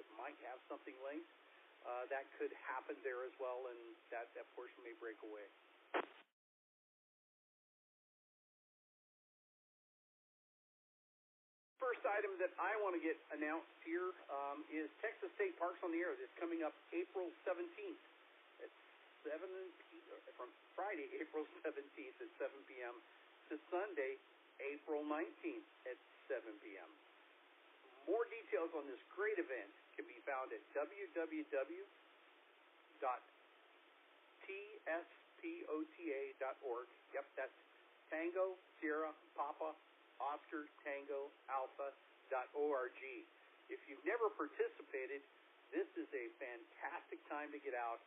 that might have something linked, that could happen there as well, and that portion may break away. First item that I want to get announced here is Texas State Parks on the Air. That's coming up April 17th at 7 from Friday, April 17th at 7 p.m. to Sunday, April 19th at 7 p.m. More details on this great event can be found at www.tspota.org. Yep, that's Tango, Sierra, Papa, Oscar, Tango, Alpha.org. If you've never participated, this is a fantastic time to get out,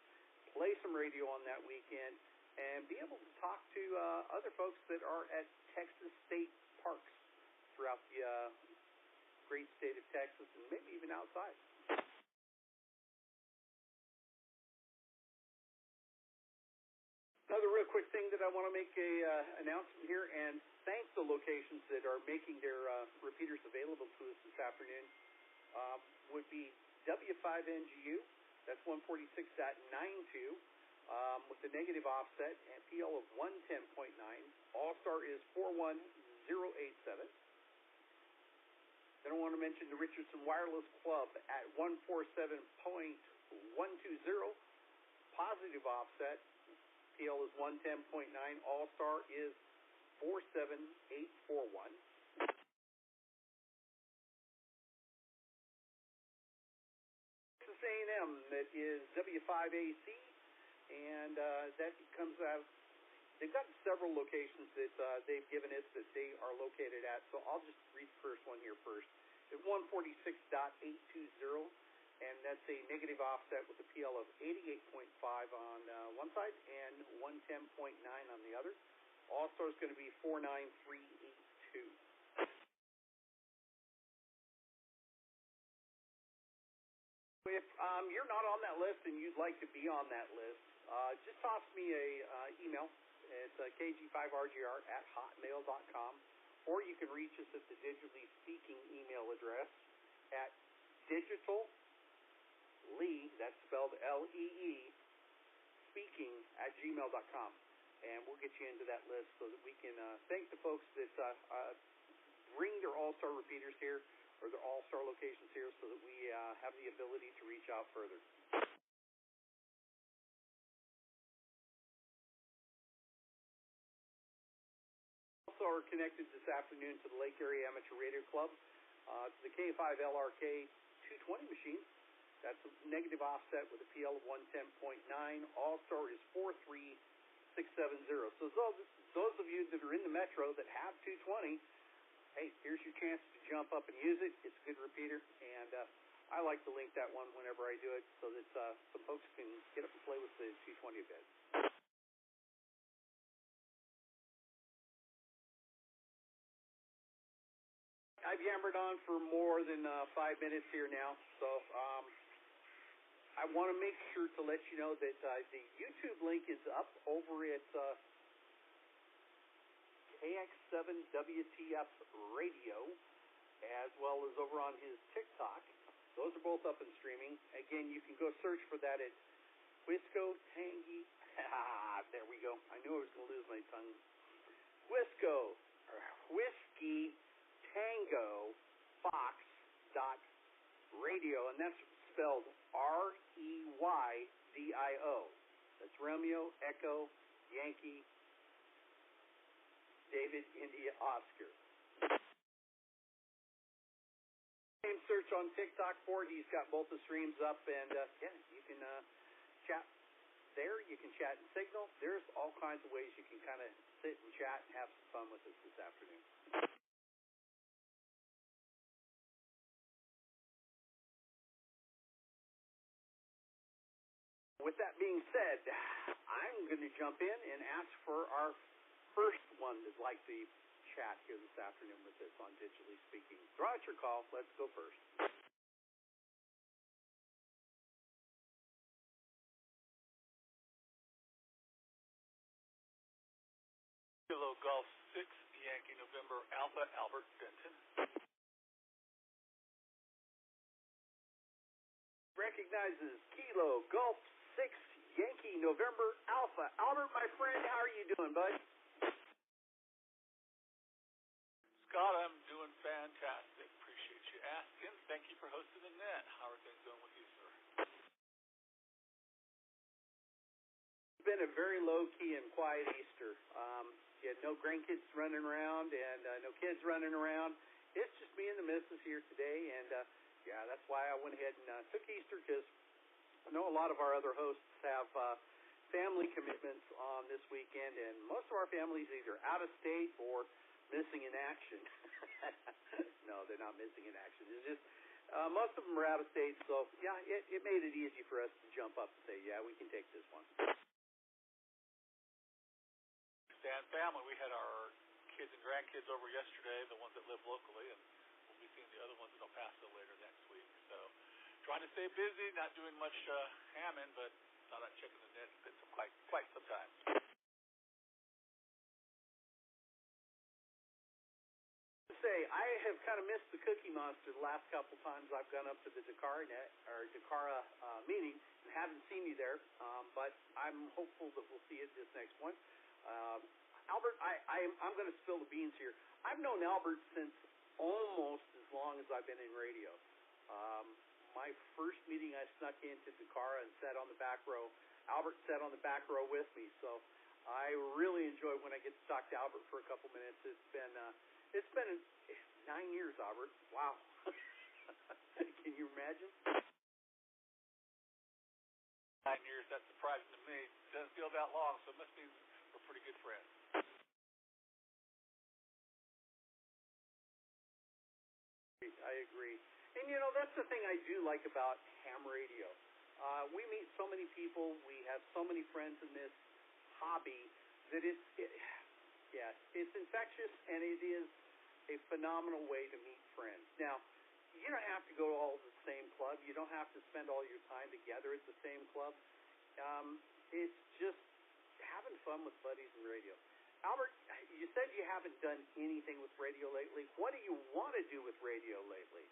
play some radio on that weekend, and be able to talk to other folks that are at Texas State Parks throughout the great state of Texas and maybe even outside. Another real quick thing that I want to make a announcement here and thank the locations that are making their repeaters available to us this afternoon would be W5NGU, that's 146.92 with the negative offset and PL of 110.9. AllStar is 41087. Then I want to mention the Richardson Wireless Club at 147.120, positive offset. PL is 110.9. AllStar is 47841. Texas A&M, that is W5AC, and that comes out. They've got several locations that they've given us that they are located at, so I'll just read the first one here first. It's 146.820. And that's a negative offset with a PL of 88.5 on one side and 110.9 on the other. AllStar is going to be 49382. If you're not on that list and you'd like to be on that list, just toss me a email. It's kg5rgr@hotmail.com, or you can reach us at the Digitally Speaking email address at Lee, that's spelled L-E-E, speaking@gmail.com. And we'll get you into that list so that we can thank the folks that bring their AllStar repeaters here or their AllStar locations here so that we have the ability to reach out further. Also are connected this afternoon to the Lake Area Amateur Radio Club, to the K5LRK 220 machine. That's a negative offset with a PL of 110.9. AllStar is 43670. So those of you that are in the metro that have 220, hey, here's your chance to jump up and use it. It's a good repeater, and I like to link that one whenever I do it so that some folks can get up and play with the 220 a bit. I've yammered on for more than 5 minutes here now, so I want to make sure to let you know that the YouTube link is up over at KX7 WTF.Reydio, as well as over on his TikTok. Those are both up and streaming. Again, you can go search for that at Whiskey Tango Fox Radio, and that's spelled R-E-Y-D-I-O. That's Romeo, Echo, Yankee, David, India, Oscar. Same search on TikTok for it. He's got both the streams up, and you can chat there. You can chat in Signal. There's all kinds of ways you can kind of sit and chat and have some fun with us this afternoon. With that being said, I'm going to jump in and ask for our first one that'd like to chat here this afternoon with us on Digitally Speaking. Throw out your call. Let's go first. Kilo Golf 6, Yankee November Alpha, Albert Denton. recognizes Kilo Golf 6 Yankee November Alpha. Albert, my friend, how are you doing, bud? Scott, I'm doing fantastic. Appreciate you asking. Thank you for hosting the net. How are things going with you, sir? It's been a very low-key and quiet Easter. You had no grandkids running around and no kids running around. It's just me and the missus here today, and yeah, that's why I went ahead and took Easter, because I know a lot of our other hosts have family commitments on this weekend, and most of our families either out of state or missing in action. No, they're not missing in action. It's just most of them are out of state, so yeah, it made it easy for us to jump up and say, yeah, we can take this one. And family, we had our kids and grandkids over yesterday, the ones that live locally, and we'll be seeing the other ones in El Paso later next week. So trying to stay busy, not doing much hamming, but thought I'd check in the net. It's been quite some time. I have kind of missed the Cookie Monster the last couple times I've gone up to the Dakara meeting, and haven't seen you there, but I'm hopeful that we'll see it this next one. Albert, I'm going to spill the beans here. I've known Albert since almost as long as I've been in radio. My first meeting, I snuck into Dakara and sat on the back row. Albert sat on the back row with me, so I really enjoy when I get to talk to Albert for a couple minutes. It's been 9 years, Albert. Wow. Can you imagine? 9 years, that's surprising to me. It doesn't feel that long, so it must mean we're pretty good friends. I agree. And, you know, that's the thing I do like about ham radio. We meet so many people. We have so many friends in this hobby that it's infectious, and it is a phenomenal way to meet friends. Now, you don't have to go to all the same club. You don't have to spend all your time together at the same club. It's just having fun with buddies in radio. Albert, you said you haven't done anything with radio lately. What do you want to do with radio lately?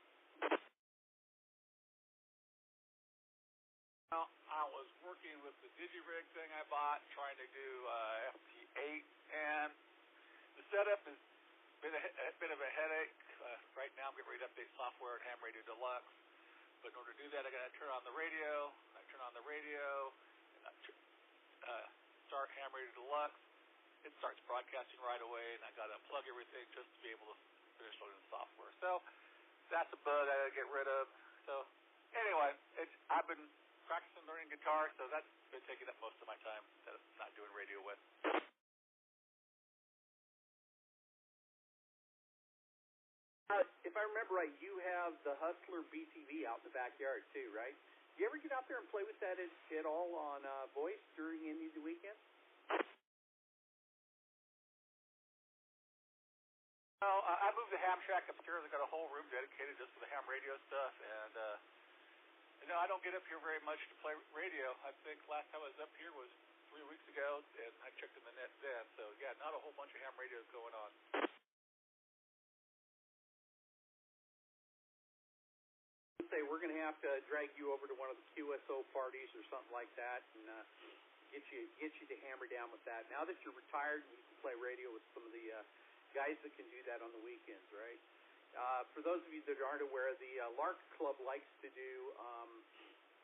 Well, I was working with the DigiRig thing I bought, trying to do FT8, and the setup has been a bit of a headache. Right now I'm getting ready to update software at Ham Radio Deluxe, but in order to do that I got to turn on the radio. I turn on the radio, and I start Ham Radio Deluxe. It starts broadcasting right away, and I got to unplug everything just to be able to finish loading the software. So that's a bug I got to get rid of. So anyway, I've been practicing learning guitar, so that's been taking up most of my time that I'm not doing radio with. If I remember right, you have the Hustler BTV out in the backyard too, right? Do you ever get out there and play with that at all on voice during any of the weekends? Well, I moved the ham shack upstairs. I got a whole room dedicated just for the ham radio stuff, and I don't get up here very much to play radio. I think last time I was up here was 3 weeks ago, and I checked in the net then. So yeah, not a whole bunch of ham radios going on. Say we're going to have to drag you over to one of the QSO parties or something like that, and get you to hammer down with that. Now that you're retired, you can play radio with some of the guys that can do that on the weekends, right? For those of you that aren't aware, the Lark Club likes to do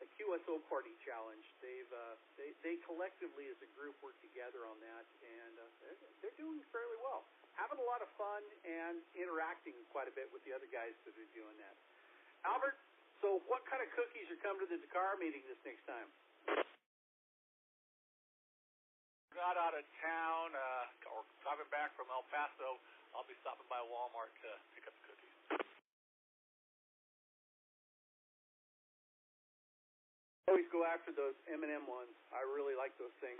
a QSO party challenge. They collectively as a group work together on that, and they're doing fairly well, having a lot of fun and interacting quite a bit with the other guys that are doing that. Albert, so what kind of cookies are coming to the Dakar meeting this next time? Not out of town, or driving back from El Paso, I'll be stopping by Walmart to pick up the cookies. Always go after those M&M ones. I really like those things.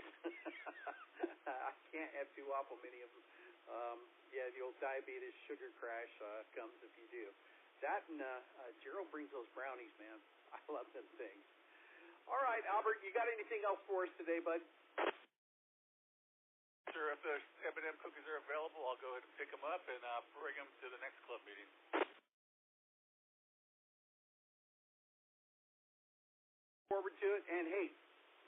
I can't have too awful many of them. Yeah, the old diabetes sugar crash comes if you do. That and Gerald brings those brownies, man. I love them things. All right, Albert, you got anything else for us today, bud? Sure, if those M&M cookies are available, I'll go ahead and pick them up and bring them to the next club meeting. forward to it. And hey,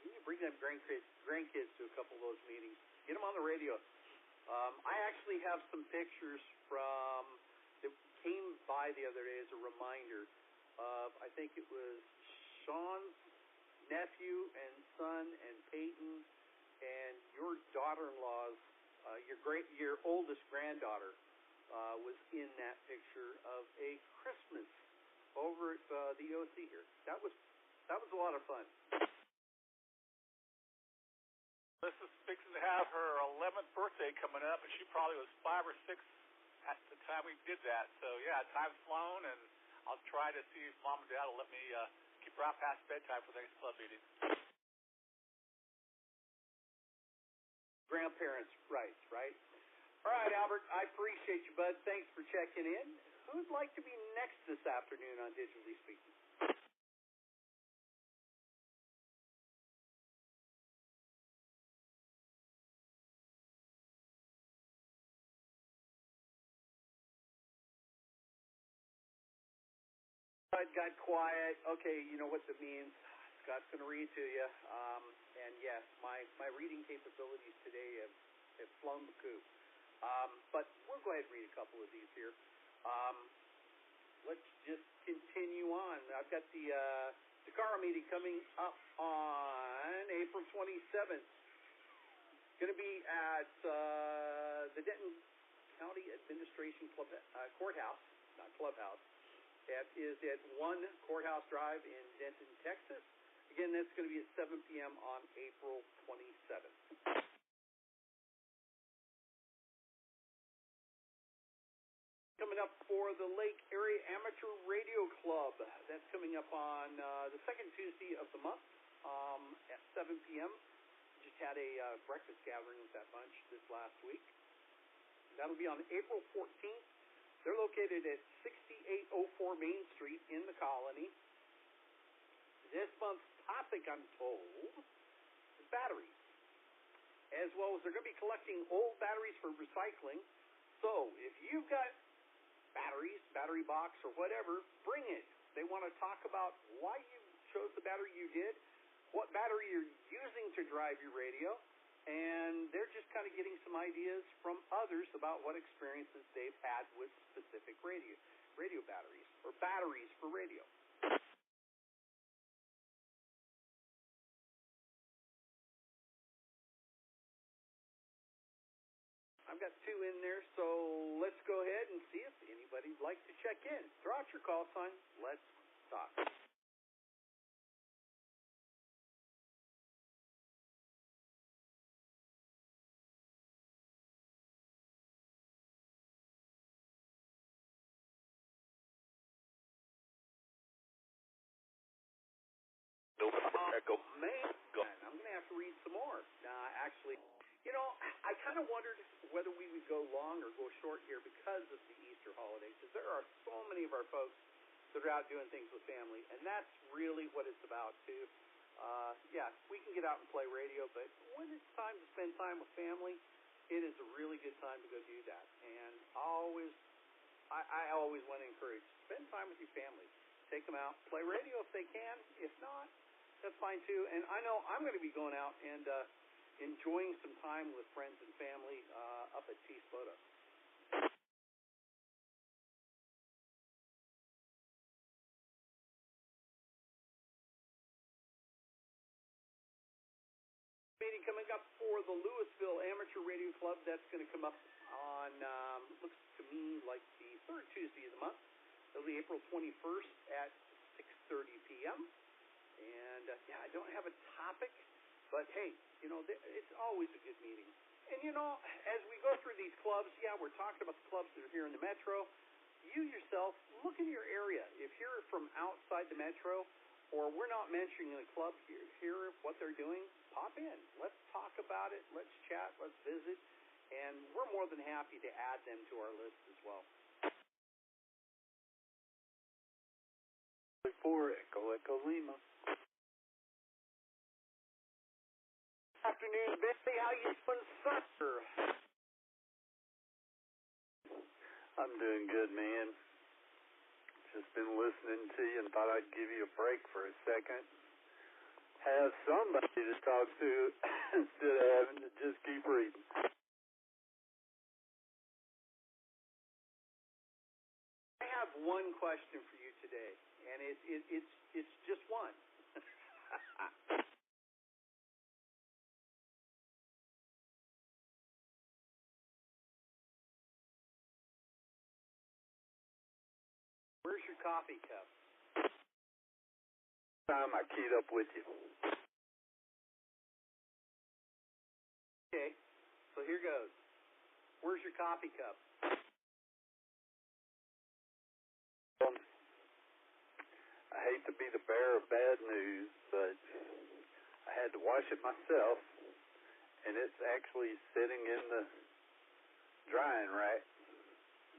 you can bring them grandkids to a couple of those meetings. Get them on the radio. I actually have some pictures that came by the other day as a reminder of, I think it was Sean's nephew and son and Peyton and your daughter-in-law's, your oldest granddaughter was in that picture of a Christmas over at the OC here. That was a lot of fun. This is fixing to have her 11th birthday coming up, and she probably was 5 or 6 at the time we did that. So, yeah, time's flown, and I'll try to see if Mom and Dad will let me keep her out past bedtime for the next club meeting. Grandparents' rights, right? All right, Albert, I appreciate you, bud. Thanks for checking in. Who'd like to be next this afternoon on Digitally Speaking? It got quiet. Okay, you know what that means. Scott's going to read to you. And yes, my reading capabilities today have flown the coop. But we'll go ahead and read a couple of these here. Let's just continue on. I've got the Takara meeting coming up on April 27th. It's going to be at the Denton County Administration Courthouse, not Clubhouse. That is at 1 Courthouse Drive in Denton, Texas. Again, that's going to be at 7 p.m. on April 27th. Coming up for the Lake Area Amateur Radio Club. That's coming up on the second Tuesday of the month at 7 p.m. Just had a breakfast gathering with that bunch this last week. That'll be on April 14th. They're located at 6804 Main Street in the Colony. This month's topic, I'm told, is batteries. As well as they're going to be collecting old batteries for recycling. So if you've got batteries, battery box, or whatever, bring it. They want to talk about why you chose the battery you did, what battery you're using to drive your radio, and they're just kind of getting some ideas from others about what experiences they've had with specific radio batteries, or batteries for radio. I've got 2 in there, so let's go ahead and see if anybody'd like to check in. Throw out your call sign. Let's talk. Echo. Man, I'm going to have to read some more. Actually, you know, I kind of wondered whether we would go long or go short here because of the Easter holiday, because there are so many of our folks that are out doing things with family, and that's really what it's about, too. Yeah, we can get out and play radio, but when it's time to spend time with family, it is a really good time to go do that. And I always want to encourage, spend time with your family. Take them out, play radio if they can. If not, that's fine too. And I know I'm going to be going out and enjoying some time with friends and family up at T-Spoda. Meeting coming up for the Louisville Amateur Radio Club. That's going to come up on, looks to me like the 3rd Tuesday of the month. It'll be April 21st at 6:30 p.m. And, yeah, I don't have a topic, but, hey, you know, it's always a good meeting. And, you know, as we go through these clubs, yeah, we're talking about the clubs that are here in the metro. You yourself, look in your area. If you're from outside the metro, or we're not mentioning the club here, what they're doing, pop in. Let's talk about it. Let's chat. Let's visit. And we're more than happy to add them to our list as well. 4 Echo Lima. Afternoon, Bessie. How you doing, sir? I'm doing good, man. Just been listening to you and thought I'd give you a break for a second. have somebody to talk to instead of having to just keep reading. I have one question for you today, and it's just one. Where's your coffee cup? Time I keyed up with you. Okay, so here goes. Where's your coffee cup? I hate to be the bearer of bad news, but I had to wash it myself, and it's actually sitting in the drying rack,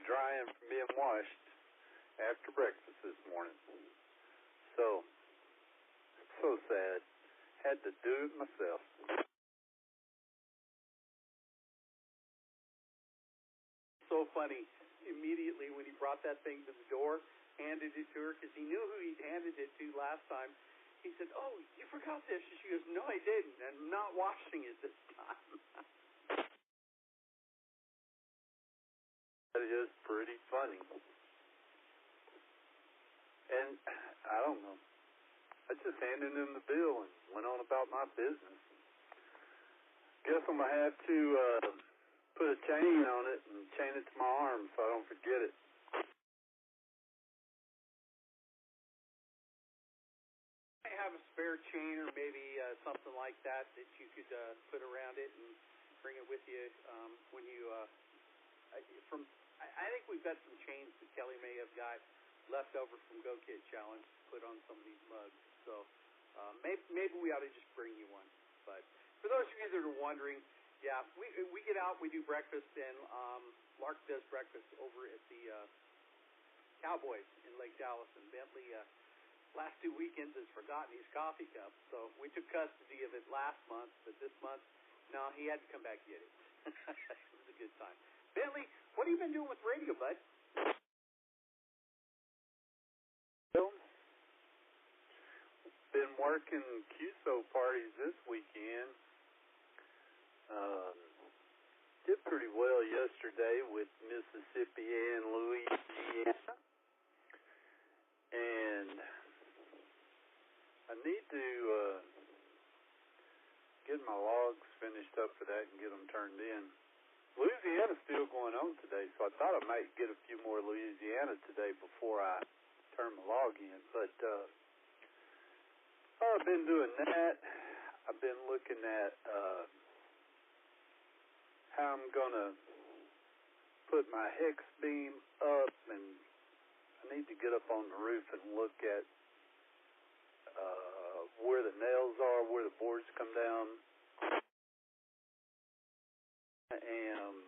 drying from being washed after breakfast this morning. So sad. Had to do it myself. So funny. Immediately when he brought that thing to the door, handed it to her, because he knew who he'd handed it to last time. He said, "Oh, you forgot this." And she goes, "No, I didn't. I'm not washing it this time." That is pretty funny. And I don't know. I just handed him the bill and went on about my business. Guess I'm going to have to put a chain on it and chain it to my arm so I don't forget it. I have a spare chain or maybe something like that you could put around it and bring it with you when you I think we've got some chains that Kelly may have got left over from Go Kid Challenge to put on some of these mugs. So maybe we ought to just bring you one. But for those of you that are wondering, yeah, we get out, we do breakfast, and Mark does breakfast over at the Cowboys in Lake Dallas, and Bentley last 2 weekends has forgotten his coffee cup. So we took custody of it last month, but this month, no, he had to come back and get it. It was a good time. Bentley, what have you been doing with radio, bud? Been working QSO parties this weekend. Did pretty well yesterday with Mississippi and Louisiana. And I need to get my logs finished up for that and get them turned in. Louisiana's still going on today, so I thought I might get a few more Louisiana today before I turn my log in. But I've been doing that. I've been looking at how I'm going to put my hex beam up, and I need to get up on the roof and look at where the nails are, where the boards come down. I am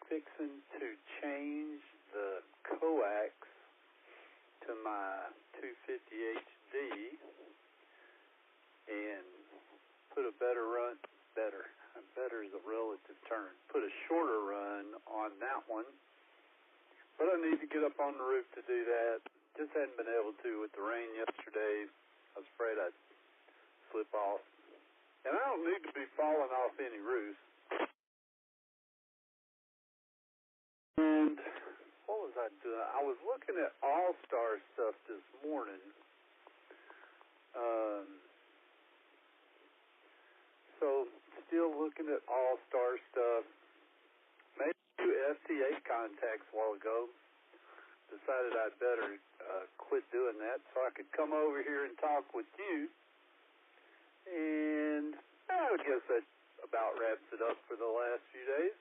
fixing to change the coax to my 250 HD and put a better is a relative term, put a shorter run on that one. But I need to get up on the roof to do that. Just hadn't been able to with the rain yesterday. I was afraid I'd slip off. And I don't need to be falling off any roofs. And what was I doing? I was looking at AllStar stuff this morning. So still looking at AllStar stuff. Made 2 FTA contacts a while ago. Decided I'd better quit doing that so I could come over here and talk with you. And I guess that about wraps it up for the last few days.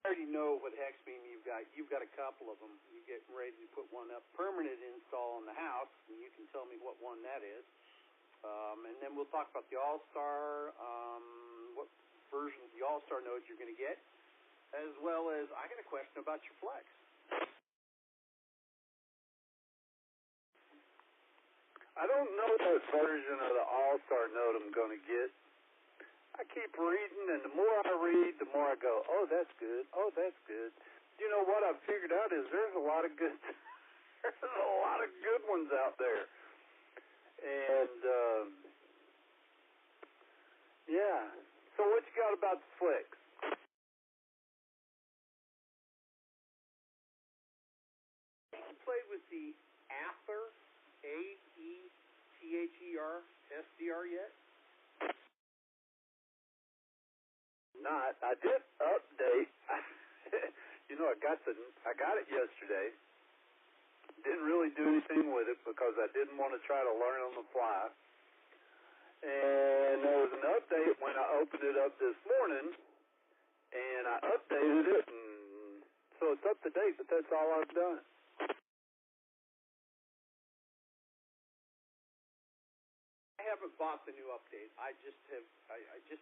I already know what hex beam you've got. You've got a couple of them. You're getting ready to put one up, permanent install in the house, and you can tell me what one that is. And then we'll talk about the AllStar, what version of the AllStar nodes you're going to get, as well as I got a question about your flex. I don't know what version of the AllStar node I'm going to get. I keep reading, and the more I read, the more I go, oh, that's good. Oh, that's good. You know what I've figured out is there's a lot of good There's a lot of good ones out there. And, yeah. So what you got about the Flex? You played with the Aether, AETHER SDR yet? Not. I did update. You know, I got it yesterday. Didn't really do anything with it because I didn't want to try to learn on the fly. And there was an update when I opened it up this morning, and I updated it, and so it's up to date, but that's all I've done. I haven't bought the new update. I just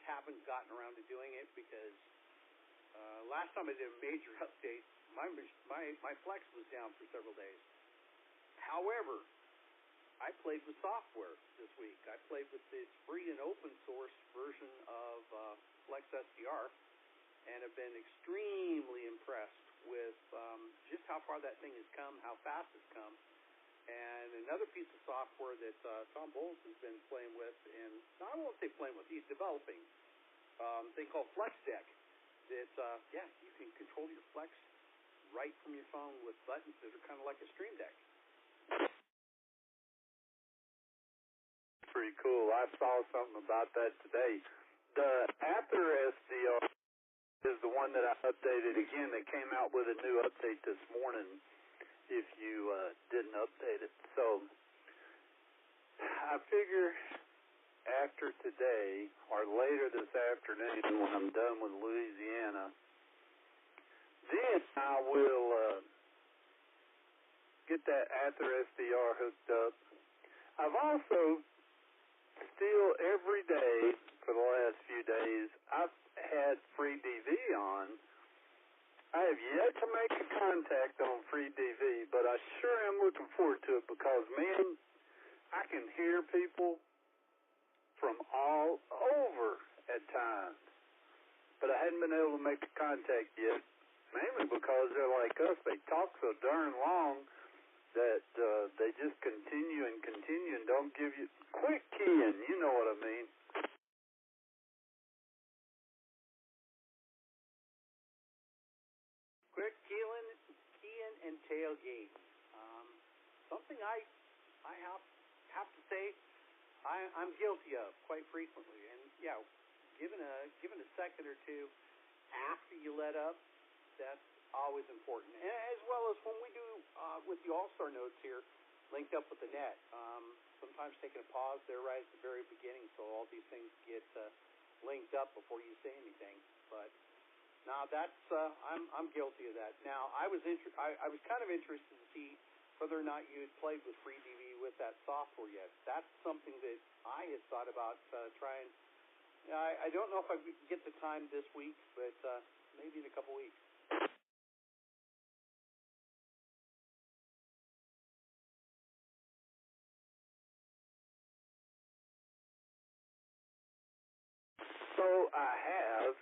haven't gotten around to doing it because last time I did a major update, my Flex was down for several days. However, I played with software this week. I played with the free and open source version of Flex SDR and have been extremely impressed with just how far that thing has come, how fast it's come. And another piece of software that Tom Bowles has been playing with, and I won't say playing with, he's developing a thing called Flex Deck. That, you can control your Flex right from your phone with buttons that are kind of like a Stream Deck. Pretty cool. I saw something about that today. The Aether SDR is the one that I updated again. They came out with a new update this morning if you didn't update it. So I figure after today or later this afternoon when I'm done with Louisiana, then I will get that Aether SDR hooked up. I've also still every day for the last few days I've had free DV on. I have yet to make a contact on free DV, but I sure am looking forward to it because, man, I can hear people from all over at times. But I hadn't been able to make a contact yet, mainly because they're like us. They talk so darn long that they just continue and don't give you quick keying. You know what I mean. Quick keying and tailgate. Something I have to say I'm guilty of quite frequently. And yeah, given a second or two after you let up, that's always important. And as well as when we do with the AllStar notes here, linked up with the net. Sometimes taking a pause there right at the very beginning, so all these things get linked up before you say anything. But now that's I'm guilty of that. Now I was kind of interested to see whether or not you had played with FreeDV with that software yet. That's something that I had thought about trying. I don't know if I could get the time this week, but maybe in a couple weeks. So I have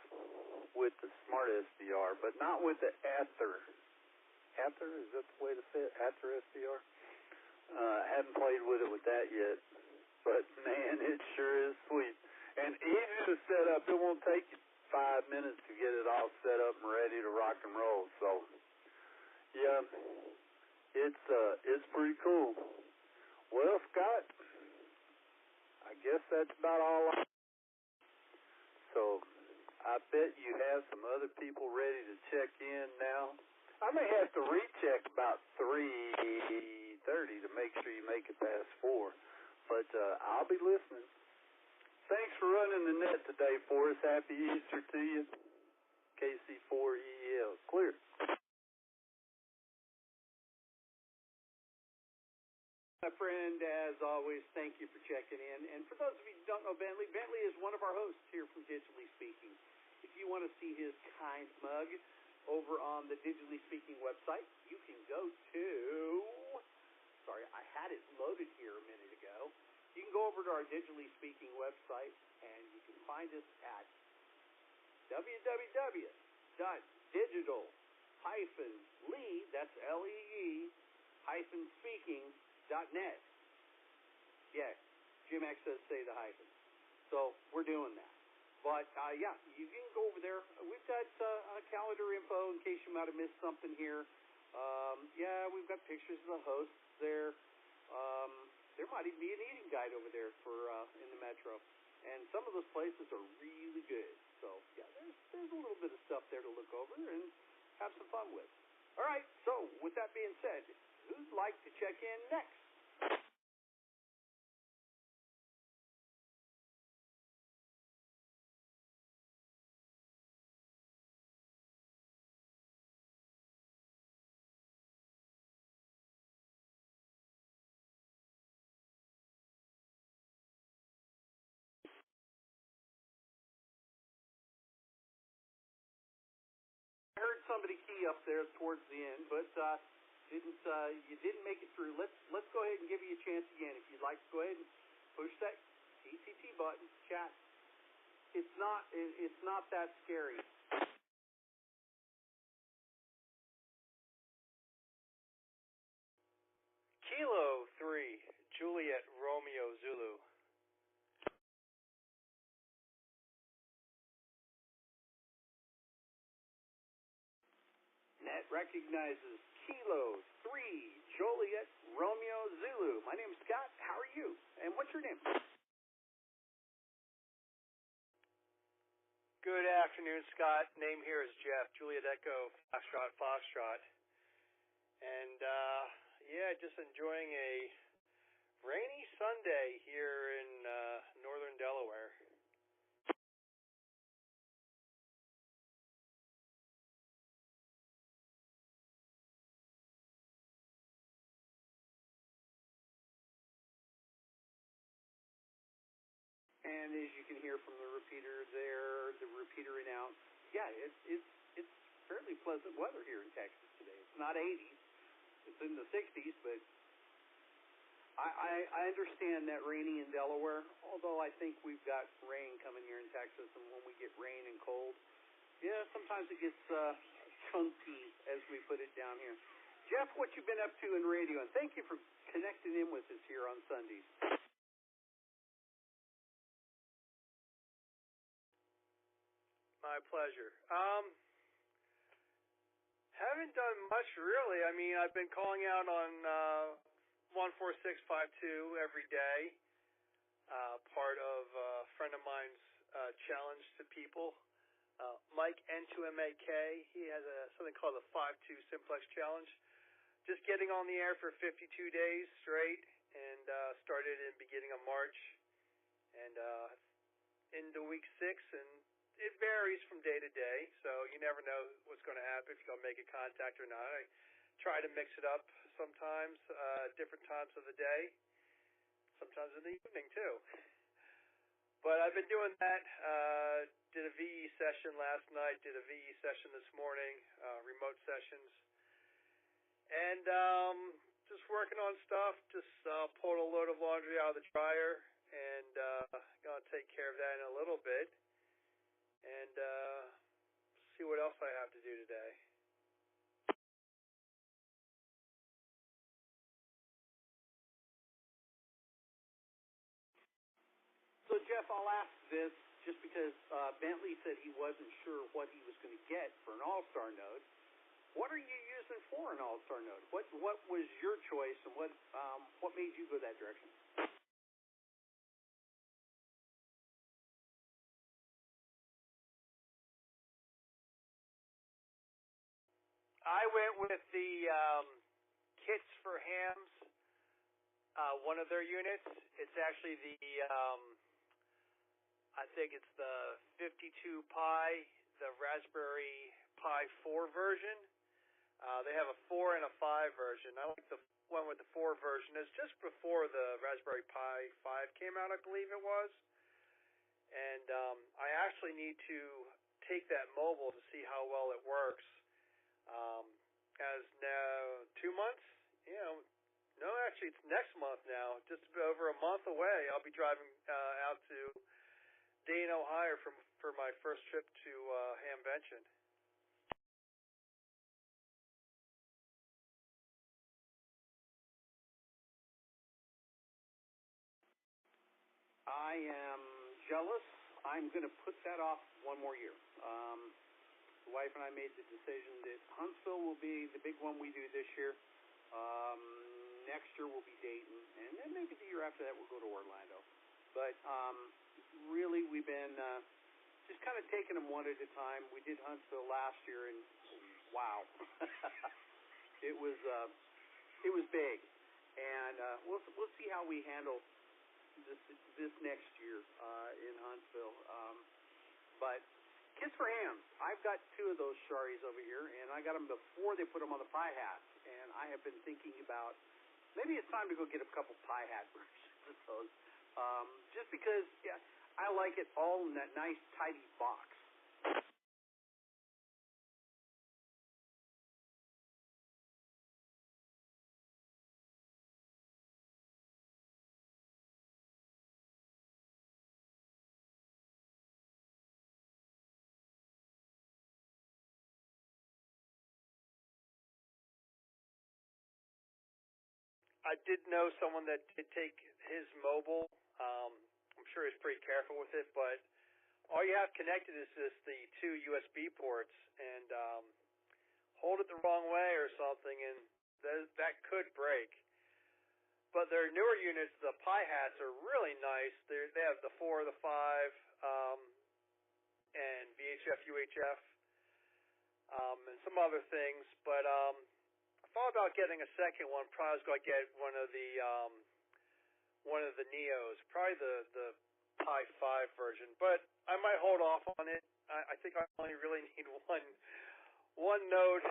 with the Smart SDR, but not with the Aether. Aether, is that the way to say it? Aether SDR? I haven't played with it with that yet, but man, it sure is sweet. And easy to set up. It won't take you 5 minutes to get it all set up and ready to rock and roll. So, yeah, it's pretty cool. Well, Scott, I guess that's about all. So, I bet you have some other people ready to check in now. I may have to recheck about 3:30 to make sure you make it past 4. But I'll be listening. Thanks for running the net today for us. Happy Easter to you. KC4EL. Clear. My friend, as always, thank you for checking in. And for those of you who don't know Bentley, Bentley is one of our hosts here from Digitally Speaking. If you want to see his kind mug over on the Digitally Speaking website, you can go to... Sorry, I had it loaded here a minute ago. You can go over to our Digitally Speaking website, and you can find us at www.digital-lee, that's Lee, ham-speaking.net. Yeah, Jim X says say the hyphen. So we're doing that. But, yeah, you can go over there. We've got calendar info in case you might have missed something here. Yeah, we've got pictures of the hosts there. There might even be an eating guide over there for in the metro. And some of those places are really good. So, yeah, there's a little bit of stuff there to look over and have some fun with. All right, so with that being said, who'd like to check in next? I heard somebody key up there towards the end, but you didn't make it through. Let's go ahead and give you a chance again. If you'd like to go ahead and push that TTT button, chat. It's not that scary. Kilo 3, Juliet Romeo Zulu. Net recognizes Kilo 3, Joliet Romeo Zulu. My name's Scott. How are you? And what's your name? Good afternoon, Scott. Name here is Jeff, Juliet Echo, Foxtrot. And, yeah, just enjoying a rainy Sunday here in northern Delaware. And as you can hear from the repeater there, the repeater announced, yeah, it's fairly pleasant weather here in Texas today. It's not 80s. It's in the 60s, but I understand that rainy in Delaware, although I think we've got rain coming here in Texas, and when we get rain and cold, yeah, sometimes it gets chunky, as we put it down here. Jeff, what you been up to in radio? And thank you for connecting in with us here on Sundays. My pleasure. Haven't done much really. I mean, I've been calling out on 14652 every day. Part of a friend of mine's challenge to people. Mike N2MAK, he has something called the 5-2 Simplex Challenge. Just getting on the air for 52 days straight, and started in beginning of March, and into week 6, and it varies from day to day, so you never know what's going to happen, if you're going to make a contact or not. I try to mix it up sometimes, different times of the day, sometimes in the evening too. But I've been doing that. Did a VE session last night, did a VE session this morning, remote sessions. And just working on stuff, just pulled a load of laundry out of the dryer, and going to take care of that in a little bit. And see what else I have to do today. So, Jeff, I'll ask this just because Bentley said he wasn't sure what he was going to get for an AllStar node. What are you using for an AllStar node? What was your choice, and what made you go that direction? I went with the Kits for Hams, one of their units. It's actually the, I think it's the 52 Pi, the Raspberry Pi 4 version. They have a 4 and a 5 version. I like the one with the 4 version. It's just before the Raspberry Pi 5 came out, I believe it was. And I actually need to take that mobile to see how well it works. As now 2 months, no, actually it's next month now, just over a month away. I'll be driving out to Dayton, Ohio for my first trip to Hamvention. I am jealous. I'm going to put that off one more year. The wife and I made the decision that Huntsville will be the big one we do this year. Next year will be Dayton, and then maybe the year after that we'll go to Orlando. But really, we've been just kind of taking them one at a time. We did Huntsville last year, and wow, it was big. And we'll see how we handle this next year in Huntsville. But Kids for Hams, I've got 2 of those Sharis over here, and I got them before they put them on the pie hats. And I have been thinking about maybe it's time to go get a couple pie hat versions of those, just because I like it all in that nice, tidy box. I did know someone that did take his mobile. I'm sure he's pretty careful with it, but all you have connected is just the 2 USB ports, and hold it the wrong way or something, and that could break. But their newer units, the Pi hats, are really nice. They have the 4, the 5, and VHF, UHF, and some other things. But I thought about getting a second one. Probably was going to get one of the Neos, probably the Pi 5 version. But I might hold off on it. I think I only really need one node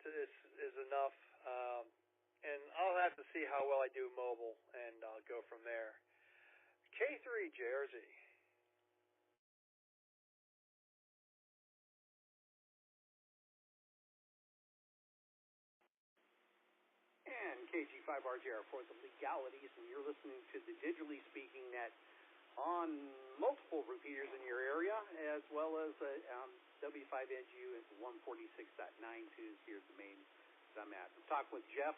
is enough. And I'll have to see how well I do mobile, and I'll go from there. K3 Jersey. And KG5RJR for the legalities, and you're listening to the Digitally Speaking Net on multiple repeaters in your area, as well as W5NGU at 146.92 here at the main that I'm at. I'm talking with Jeff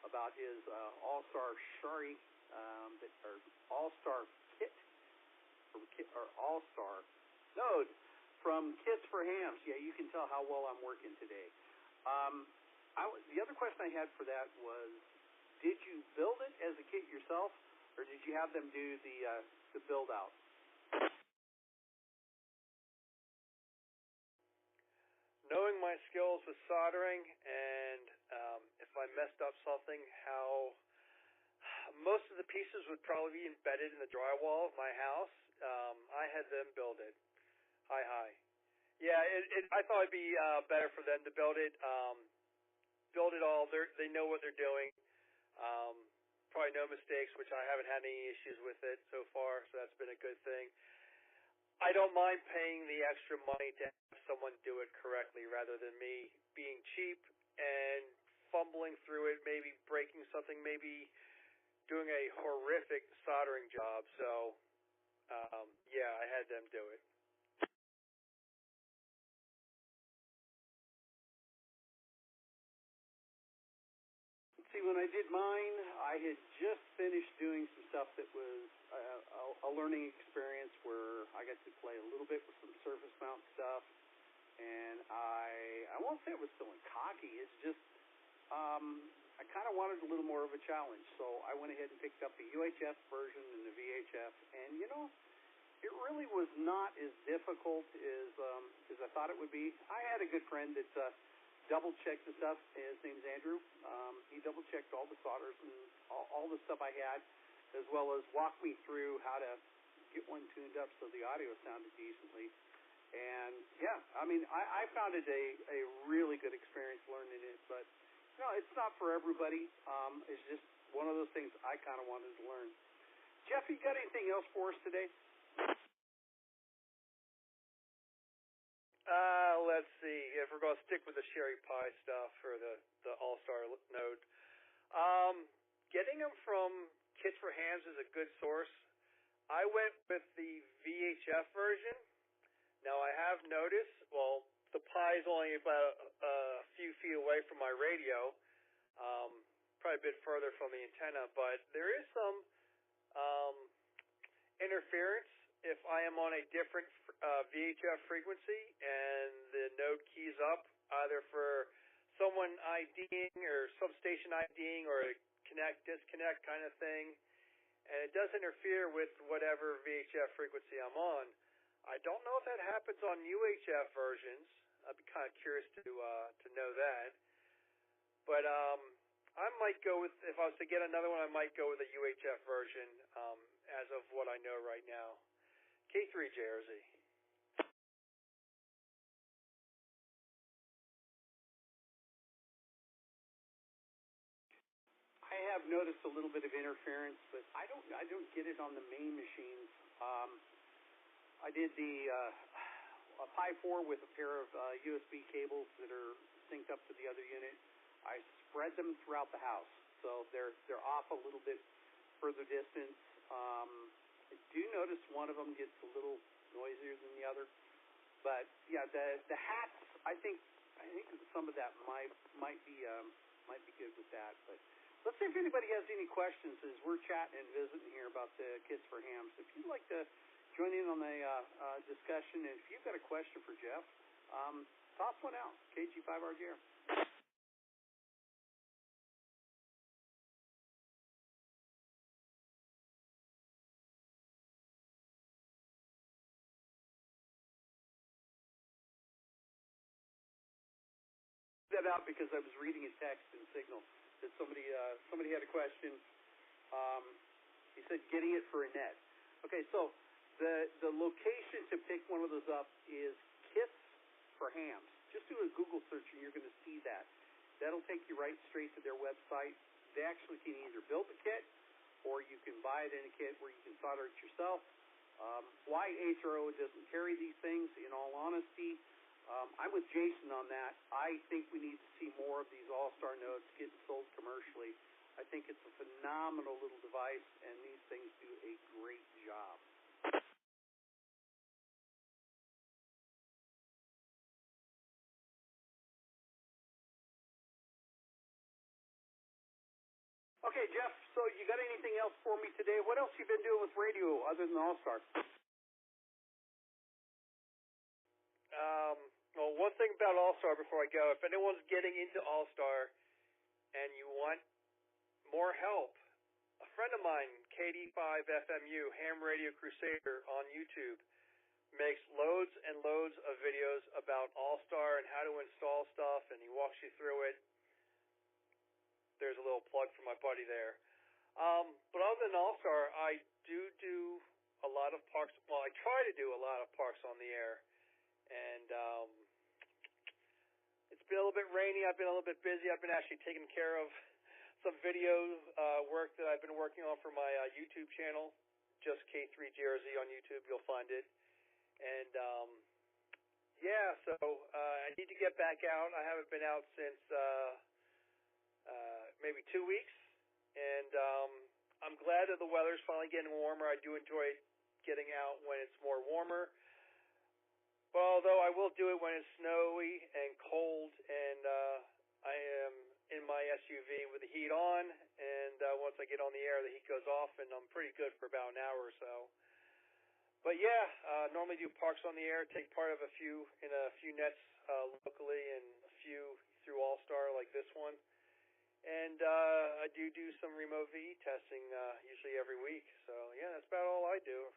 about his AllStar Shari, or AllStar kit, or AllStar node from Kids for Hams. Yeah, you can tell how well I'm working today. The other question I had for that was, did you build it as a kit yourself, or did you have them do the build out? Knowing my skills with soldering, and if I messed up something, how most of the pieces would probably be embedded in the drywall of my house. I had them build it. Hi. Yeah, I thought it'd be better for them to build it. Build it all. They know what they're doing. Probably no mistakes, which I haven't had any issues with it so far, so that's been a good thing. I don't mind paying the extra money to have someone do it correctly rather than me being cheap and fumbling through it, maybe breaking something, maybe doing a horrific soldering job. So, yeah, I had them do it. See, when I did mine, I had just finished doing some stuff that was a learning experience where I got to play a little bit with some surface mount stuff, and I won't say it was feeling cocky. It's just I kind of wanted a little more of a challenge, so I went ahead and picked up the UHF version and the VHF, and it really was not as difficult as I thought it would be. I had a good friend that double-checked the stuff. His name's Andrew. He double-checked all the solders and all the stuff I had, as well as walked me through how to get one tuned up so the audio sounded decently. And, yeah, I mean, I found it a really good experience learning it, but, it's not for everybody. It's just one of those things I kind of wanted to learn. Jeff, you got anything else for us today? Let's see. If we're going to stick with the Sherry Pie stuff or the AllStar node, getting them from Kits for Hams is a good source. I went with the VHF version. Now I have noticed, the Pi is only about a few feet away from my radio, probably a bit further from the antenna, but there is some interference if I am on a different VHF frequency and the node keys up, either for someone IDing or substation IDing or a connect-disconnect kind of thing, and it does interfere with whatever VHF frequency I'm on. I don't know if that happens on UHF versions. I'd be kind of curious to know that. But I might go with, if I was to get another one, I might go with a UHF version as of what I know right now. K3JRZ. I have noticed a little bit of interference, but I don't get it on the main machines. I did a Pi 4 with a pair of USB cables that are synced up to the other unit. I spread them throughout the house, so they're off a little bit further distance. I do notice one of them gets a little noisier than the other, but yeah, the hats. I think some of that might be good with that, but. Let's see if anybody has any questions as we're chatting and visiting here about the kits for hams. If you'd like to join in on the discussion, and if you've got a question for Jeff, toss one out, KG5RJR. That out because I was reading a text in Signal that somebody had a question. He said getting it for a net. Okay, so the location to pick one of those up is kits for hams. Just do a Google search and you're going to see that. That'll take you right straight to their website. They actually can either build the kit or you can buy it in a kit where you can solder it yourself. Why HRO doesn't carry these things, in all honesty, I'm with Jason on that. I think we need to see more of these AllStar nodes getting sold commercially. I think it's a phenomenal little device, and these things do a great job. Okay, Jeff, so you got anything else for me today? What else you been doing with radio other than AllStar? Well, one thing about AllStar before I go, if anyone's getting into AllStar and you want more help, a friend of mine, KD5FMU, Ham Radio Crusader on YouTube, makes loads and loads of videos about AllStar and how to install stuff, and he walks you through it. There's a little plug for my buddy there. But other than AllStar, I do a lot of parks. Well, I try to do a lot of parks on the air. And it's been a little bit rainy. I've been a little bit busy. I've been actually taking care of some video work that I've been working on for my YouTube channel. Just K3JRZ on YouTube. You'll find it. And, yeah, so I need to get back out. I haven't been out since maybe 2 weeks. And I'm glad that the weather's finally getting warmer. I do enjoy getting out when it's more warmer. Well, although I will do it when it's snowy and cold, and I am in my SUV with the heat on, and once I get on the air, the heat goes off, and I'm pretty good for about an hour or so. But yeah, normally do parks on the air, take part of a few nets locally, and a few through AllStar like this one. And I do some remote VE testing usually every week. So yeah, that's about all I do.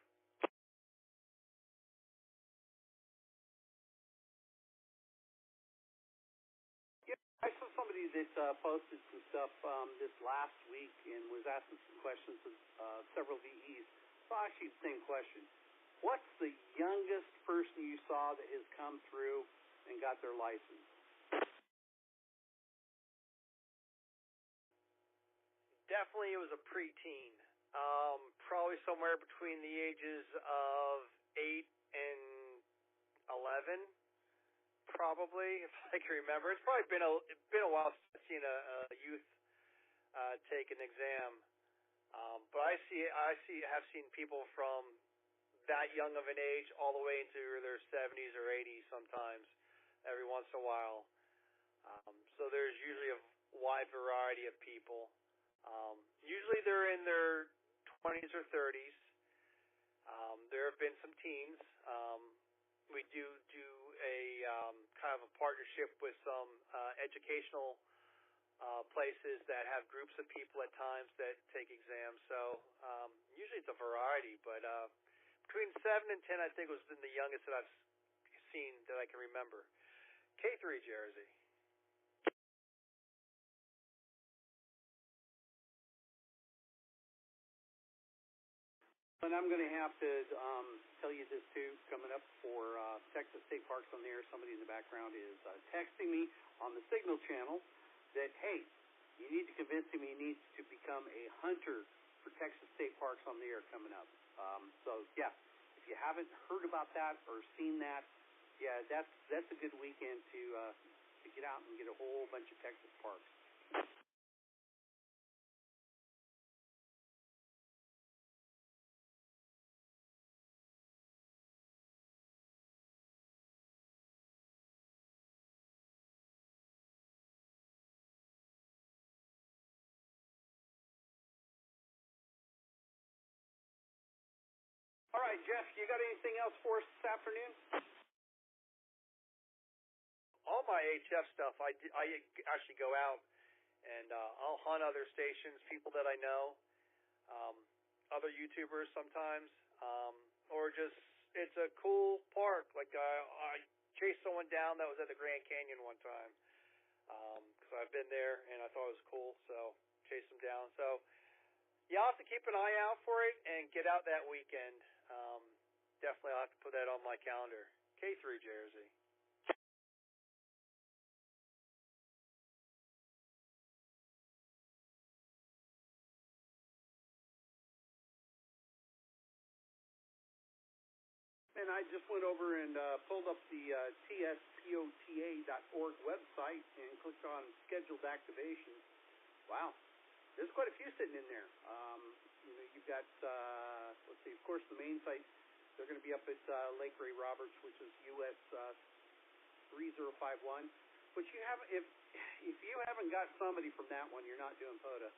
I saw somebody that posted some stuff this last week and was asking some questions of several VEs. Well, actually, the same question. What's the youngest person you saw that has come through and got their license? Definitely it was a preteen. Probably somewhere between the ages of 8 and 11. Probably, if I can remember. It's probably been a while since I've seen a youth take an exam. But I have seen people from that young of an age all the way into their 70s or 80s sometimes, every once in a while. So there's usually a wide variety of people. Usually they're in their 20s or 30s. There have been some teens. We do a kind of a partnership with some educational places that have groups of people at times that take exams. So usually it's a variety, but between 7 and 10, I think, was been the youngest that I've seen that I can remember. K3 Jersey. And I'm going to have to tell you this too, coming up for Texas State Parks on the Air. Somebody in the background is texting me on the Signal channel that, hey, you need to convince him he needs to become a hunter for Texas State Parks on the Air coming up. So, yeah, if you haven't heard about that or seen that, yeah, that's a good weekend to get out and get a whole bunch of Texas parks. All right, Jeff, you got anything else for us this afternoon? All my HF stuff, I actually go out and I'll hunt other stations, people that I know, other YouTubers sometimes, or just it's a cool park. Like I chased someone down that was at the Grand Canyon one time because I've been there and I thought it was cool, so chased them down. So yeah, I'll have to keep an eye out for it and get out that weekend. Definitely I'll have to put that on my calendar. K3 Jersey. And I just went over and pulled up the tspota.org website and clicked on scheduled activations. Wow, there's quite a few sitting in there. You've got, let's see, of course, the main site. They're going to be up at Lake Ray Roberts, which is US 3051. But you have, if you haven't got somebody from that one, you're not doing POTA.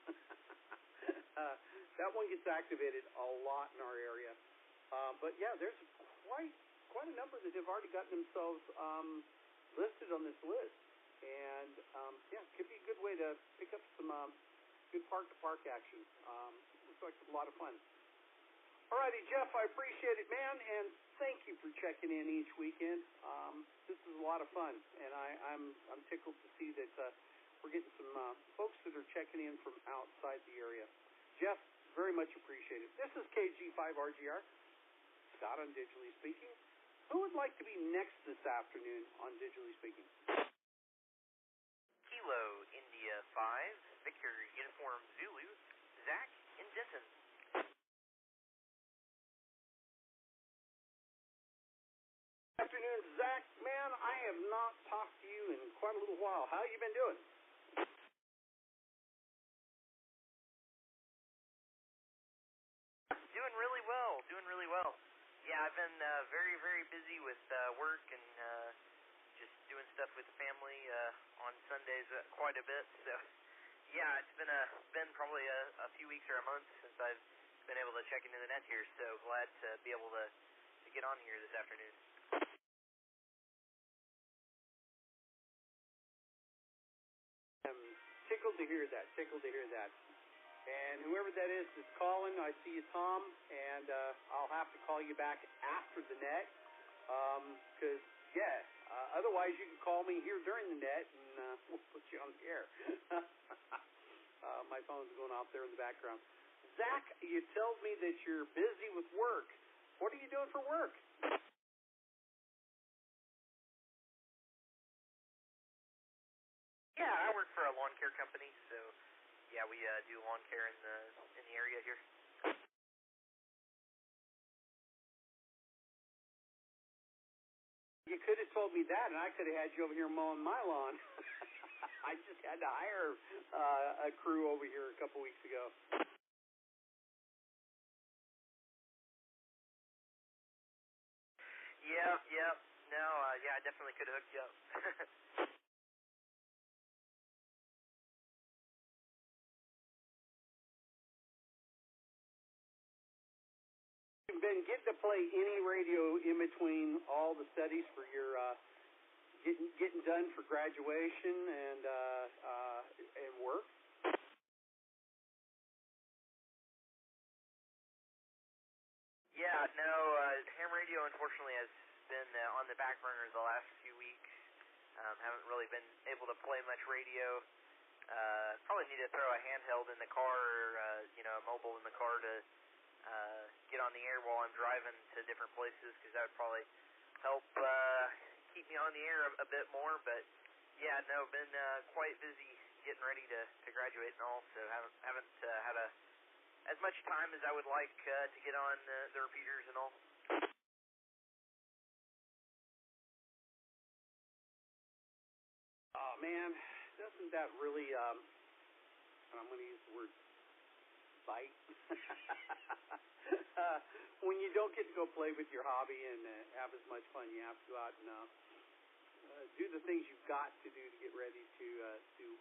That one gets activated a lot in our area. But yeah, there's quite a number that have already gotten themselves listed on this list, and yeah, it could be a good way to pick up some good park-to-park action. Looks like a lot of fun. Alrighty, Jeff, I appreciate it, man, and thank you for checking in each weekend. This is a lot of fun, and I'm tickled to see that we're getting some folks that are checking in from outside the area. Jeff, very much appreciated. This is KG5RGR. Scott on Digitally Speaking. Who would like to be next this afternoon on Digitally Speaking? Kilo India 5, Victor Uniform Zulu, Zach in Denton. Afternoon, Zach. Man, I have not talked to you in quite a little while. How you been doing? Doing really well. Yeah, I've been very, very busy with work and just doing stuff with the family on Sundays quite a bit. So, yeah, it's been probably a few weeks or a month since I've been able to check into the net here. So glad to be able to get on here this afternoon. I'm tickled to hear that. And whoever that is that's calling, I see you, Tom, and I'll have to call you back after the net, because, otherwise you can call me here during the net, and we'll put you on the air. My phone's going off there in the background. Zach, you told me that you're busy with work. What are you doing for work? Yeah, I work for a lawn care company, so yeah, we do lawn care in the area here. You could have told me that, and I could have had you over here mowing my lawn. I just had to hire a crew over here a couple weeks ago. Yeah. No, yeah, I definitely could have hooked you up. been getting to play any radio in between all the studies for your getting done for graduation and work? Yeah, no, ham radio unfortunately has been on the back burner the last few weeks. Haven't really been able to play much radio. Probably need to throw a handheld in the car, or, a mobile in the car to get on the air while I'm driving to different places, because that would probably help keep me on the air a bit more. But yeah, no, been quite busy getting ready to graduate and all, so haven't had as much time as I would like to get on the repeaters and all. Oh man, doesn't that really I'm going to use the word bite when you don't get to go play with your hobby and have as much fun? You have to go out and do the things you've got to do to get ready to do.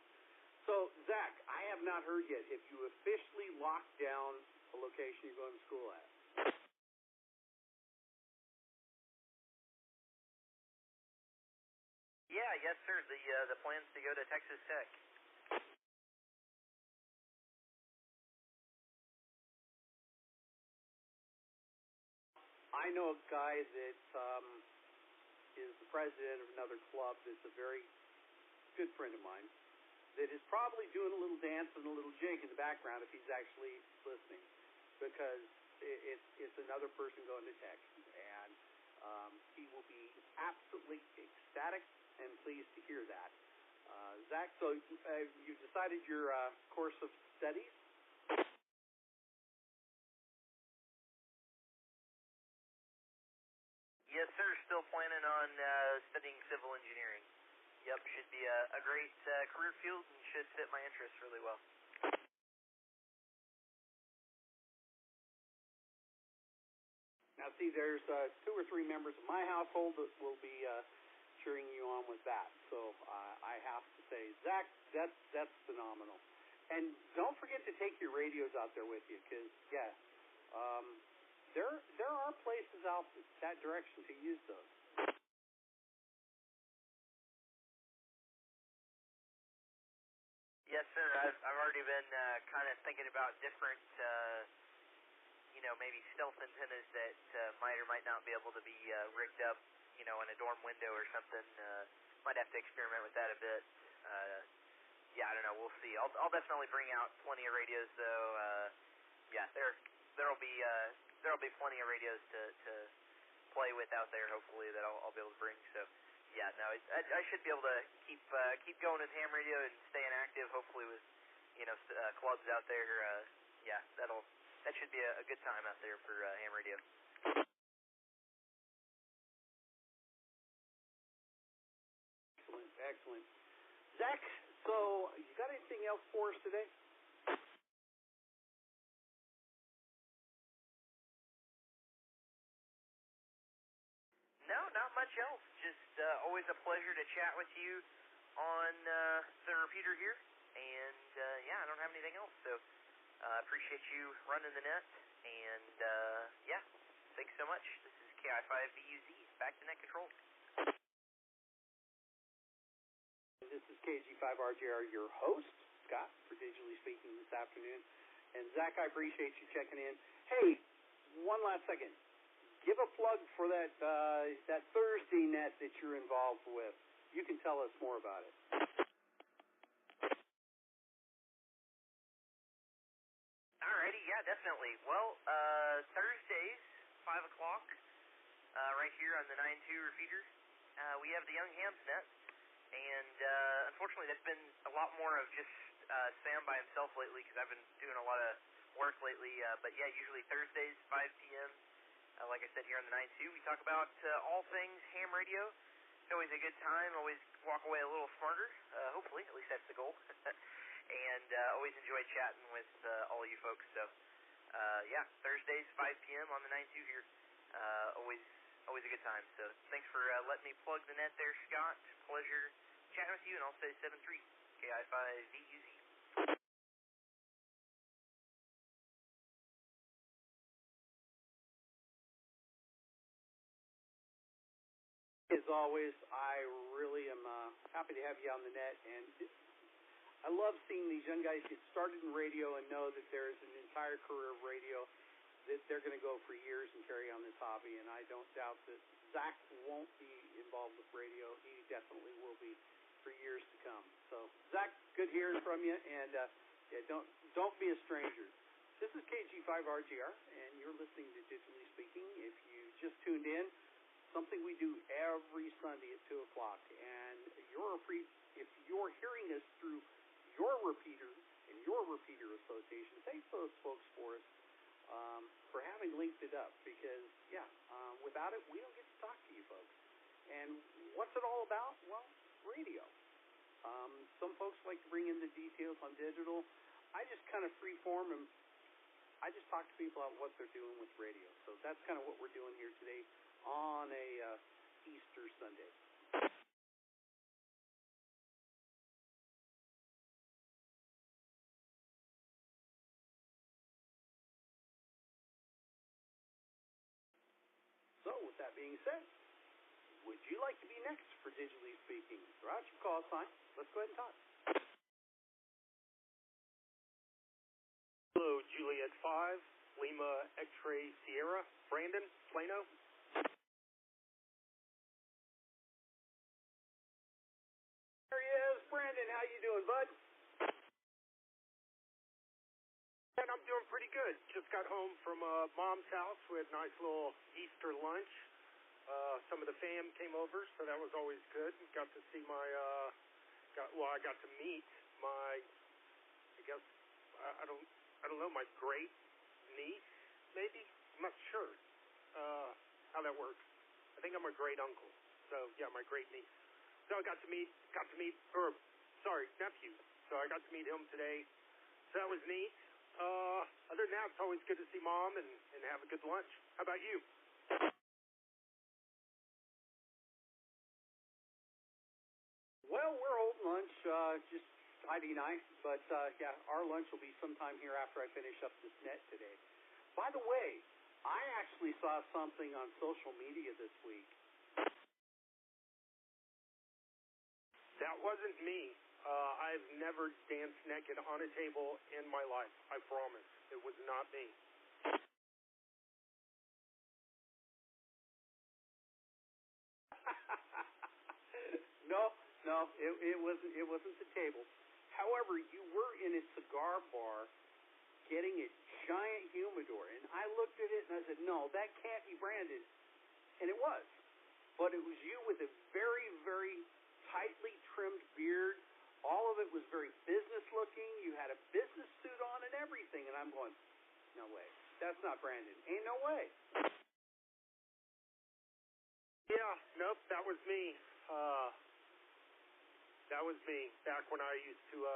So, Zach, I have not heard yet. Have you officially locked down a location you're going to school at? Yeah, yes, sir. The plan's to go to Texas Tech. I know a guy that is the president of another club that's a very good friend of mine that is probably doing a little dance and a little jig in the background if he's actually listening, because it's another person going to Tech, and he will be absolutely ecstatic and pleased to hear that. Zach, so you've decided your course of studies? Yes, sir. Still planning on studying civil engineering. Yep, should be a great career field and should fit my interests really well. Now, see, there's 2 or 3 members of my household that will be cheering you on with that. So I have to say, Zach, that's phenomenal. And don't forget to take your radios out there with you, because there are places out that direction to use those. Yes, sir. I've already been kind of thinking about different, maybe stealth antennas that might or might not be able to be rigged up, in a dorm window or something. Might have to experiment with that a bit. I don't know. We'll see. I'll definitely bring out plenty of radios, though. There'll be plenty of radios to play with out there. Hopefully that I'll be able to bring. So. Yeah, no, I should be able to keep going with ham radio and staying active. Hopefully, with clubs out there. That should be a good time out there for ham radio. Excellent. Zach, so you got anything else for us today? No, not much else. Just always a pleasure to chat with you on the repeater here. And, I don't have anything else. So, appreciate you running the net. And, thanks so much. This is KI5VUZ, back to net control. This is KG5RJR, your host, Scott, for Digitally Speaking this afternoon. And, Zach, I appreciate you checking in. Hey, one last second. Give a plug for that Thursday net that you're involved with. You can tell us more about it. Alrighty, yeah, definitely. Well, Thursdays, 5 o'clock, right here on the 9.2 repeater, we have the Young Hams net. And unfortunately, that's been a lot more of just Sam by himself lately, because I've been doing a lot of work lately. But yeah, usually Thursdays, 5 p.m., like I said, here on the 9.2, we talk about all things ham radio. It's always a good time. Always walk away a little smarter, hopefully. At least that's the goal. And always enjoy chatting with all you folks. So, Thursdays, 5 p.m. on the 9.2 here. Always a good time. So thanks for letting me plug the net there, Scott. Pleasure chatting with you, and I'll say 7-3, KI5VUZ. always, I really am happy to have you on the net, and I love seeing these young guys get started in radio and know that there is an entire career of radio that they're going to go for years and carry on this hobby, and I don't doubt that Zach won't be involved with radio. He definitely will be for years to come. So, Zach, good hearing from you, and don't be a stranger. This is KG5RGR, and you're listening to Digitally Speaking. If you just tuned in, something we do every Sunday at 2 o'clock, and if you're hearing us through your repeater and your repeater association, thanks those folks for us for having linked it up, because, without it, we don't get to talk to you folks. And what's it all about? Well, radio. Some folks like to bring in the details on digital. I just kind of freeform, and I just talk to people about what they're doing with radio. So that's kind of what we're doing here today on a Easter Sunday. So with that being said, would you like to be next for Digitally Speaking? Throw out your call sign. Let's go ahead and talk. Hello, Juliet 5, Lima X-Ray Sierra, Brandon, Plano. There he is, Brandon. How you doing, bud? And I'm doing pretty good. Just got home from Mom's house. We had a nice little Easter lunch. Some of the fam came over, so that was always good. Got to see I got to meet my, I don't know, my great niece, maybe? I'm not sure how that works. I think I'm a great uncle. So, yeah, my great niece. So I got to meet, nephew. So I got to meet him today. So that was neat. Other than that, it's always good to see Mom and have a good lunch. How about you? Well, we're holding lunch, just Heidi and I, but our lunch will be sometime here after I finish up this net today. By the way, I actually saw something on social media this week. That wasn't me. I've never danced naked on a table in my life. I promise. It was not me. No, it wasn't the table. However, you were in a cigar bar getting a giant humidor, and I looked at it and I said, no, that can't be Brandon. And it was. But it was you with a very, very tightly trimmed beard. All of it was very business looking. You had a business suit on and everything. And I'm going, no way. That's not Brandon. Ain't no way. Yeah, nope, that was me. That was me back when I used to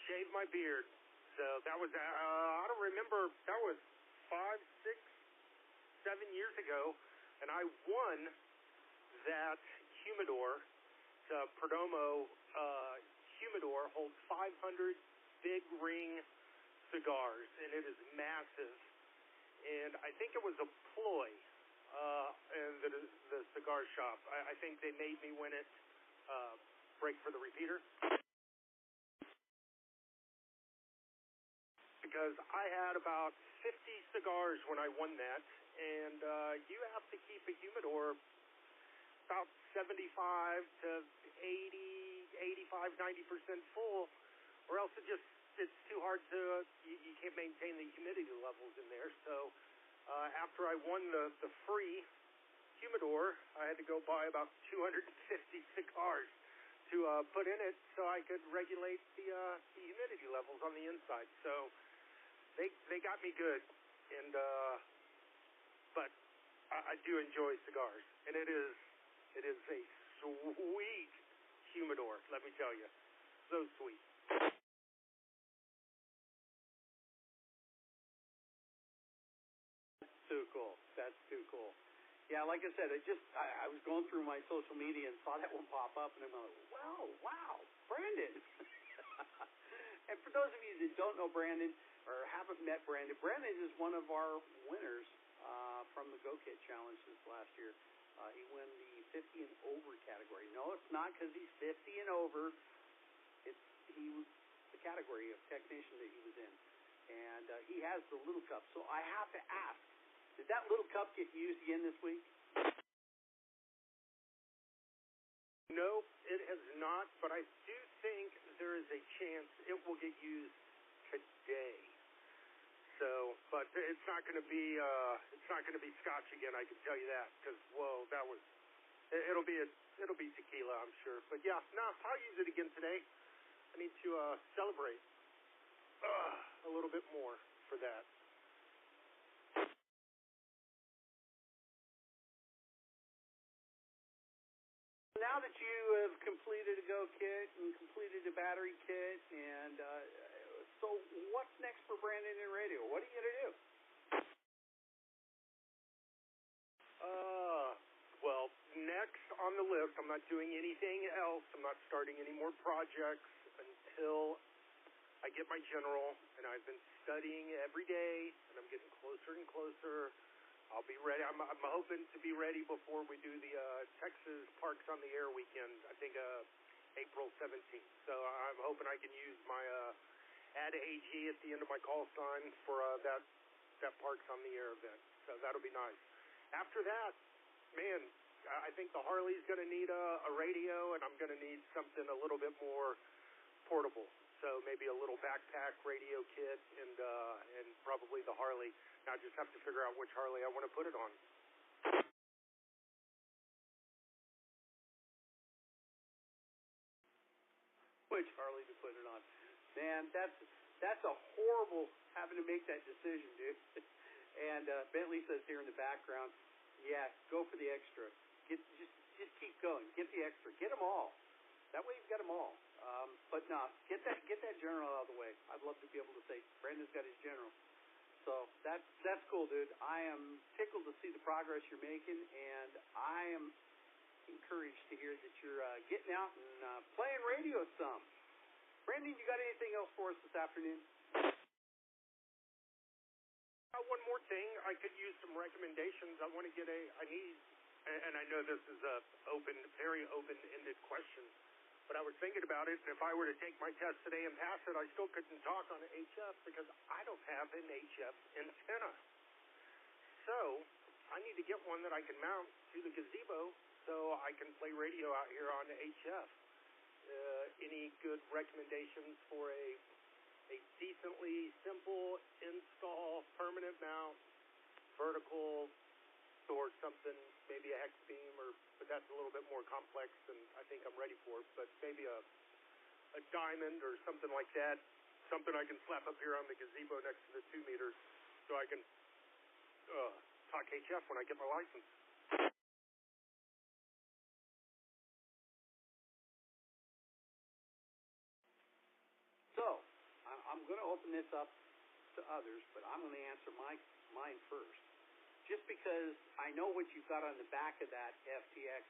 shave my beard. So that was, I don't remember, that was 5, 6, 7 years ago. And I won that humidor. The Perdomo humidor holds 500 big ring cigars, and it is massive. And I think it was a ploy in the cigar shop. I think they made me win it. Break for the repeater. Because I had about 50 cigars when I won that, and you have to keep a humidor about 75 to 80, 85, 90% full, or else it's too hard to, you can't maintain the humidity levels in there. So after I won the free humidor, I had to go buy about 250 cigars to put in it so I could regulate the humidity levels on the inside. So they got me good, and but I do enjoy cigars, and it is a sweet humidor, let me tell you, so sweet. That's too cool. That's too cool. Yeah, like I said, I was going through my social media and saw that one pop up, and I'm like, wow, Brandon. And for those of you that don't know Brandon or haven't met Brandon is one of our winners from the Go Kit Challenge this last year. He won the 50 and over category. No, it's not because he's 50 and over. He was the category of technician that he was in. And he has the little cup. So I have to ask, did that little cup get used again this week? No, it has not, but I do think there is a chance it will get used today. So, but it's not going to be Scotch again. I can tell you that because it'll be tequila, I'm sure. But yeah, no, I'll use it again today. I need to celebrate a little bit more for that. Now that you have completed a go kit and completed a battery kit, and so what's next for Brandon and Radio? What are you going to do? Well, next on the list, I'm not doing anything else. I'm not starting any more projects until I get my general, and I've been studying every day, and I'm getting closer and closer. I'll be ready. I'm hoping to be ready before we do the Texas Parks on the Air weekend, I think April 17th. So I'm hoping I can use my add AG at the end of my call sign for that Parks on the Air event. So that'll be nice. After that, man, I think the Harley's going to need a radio, and I'm going to need something a little bit more portable. So maybe a little backpack radio kit and probably the Harley. Now I just have to figure out which Harley I want to put it on. Which Harley to put it on? Man, that's a horrible having to make that decision, dude. And Bentley says here in the background, yeah, go for the extra. Just keep going. Get the extra. Get them all. That way you've got them all. But no, get that general out of the way. I'd love to be able to say Brandon's got his general. So that's cool, dude. I am tickled to see the progress you're making, and I am encouraged to hear that you're getting out and playing radio some. Brandon, you got anything else for us this afternoon? One more thing, I could use some recommendations. I want to get I need, and I know this is a very open-ended question, but I was thinking about it, and if I were to take my test today and pass it, I still couldn't talk on an HF because I don't have an HF antenna. So I need to get one that I can mount to the gazebo so I can play radio out here on the HF. Any good recommendations for a decently simple install, permanent mount, vertical, or something, maybe a hex beam, but that's a little bit more complex than I think I'm ready for. But maybe a diamond or something like that, something I can slap up here on the gazebo next to the 2 meters, so I can talk HF when I get my license. So I'm going to open this up to others, but I'm going to answer mine first. Just because I know what you've got on the back of that FTX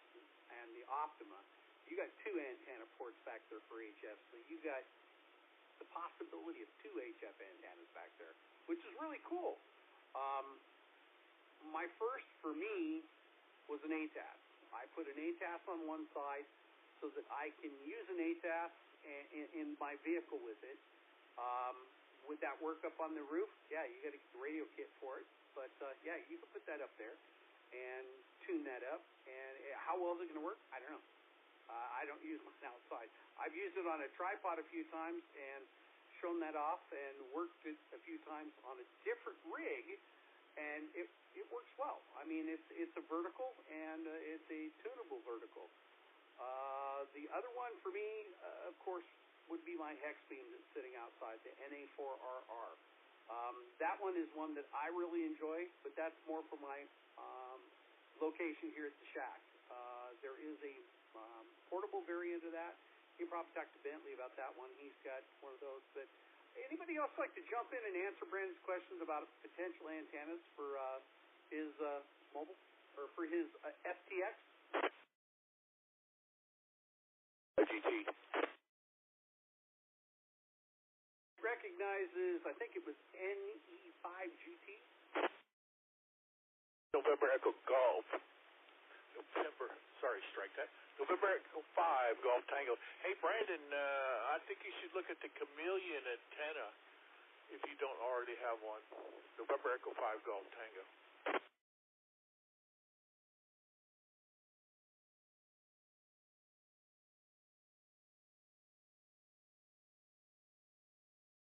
and the Optima, you got 2 antenna ports back there for HF, so you got the possibility of 2 HF antennas back there, which is really cool. My first, for me, was an ATAS. I put an ATAS on one side so that I can use an ATAS in my vehicle with it. Would that work up on the roof? Yeah, you got to get the radio kit for it. But, yeah, you can put that up there and tune that up. And how well is it going to work? I don't know. I don't use mine outside. I've used it on a tripod a few times and shown that off and worked it a few times on a different rig, and it works well. I mean, it's a vertical, and it's a tunable vertical. The other one for me, of course, would be my hex beam that's sitting outside, the NA4RR. That one is one that I really enjoy, but that's more for my location here at the shack. There is a portable variant of that. You can probably talk to Bentley about that one. He's got one of those. But anybody else like to jump in and answer Brandon's questions about potential antennas for his mobile or for his FTX? GT. Recognizes, I think it was NE5 GT. November Echo Golf November Echo 5 Golf Tango. Hey, Brandon, I think you should look at the chameleon antenna if you don't already have one. November Echo 5 Golf Tango.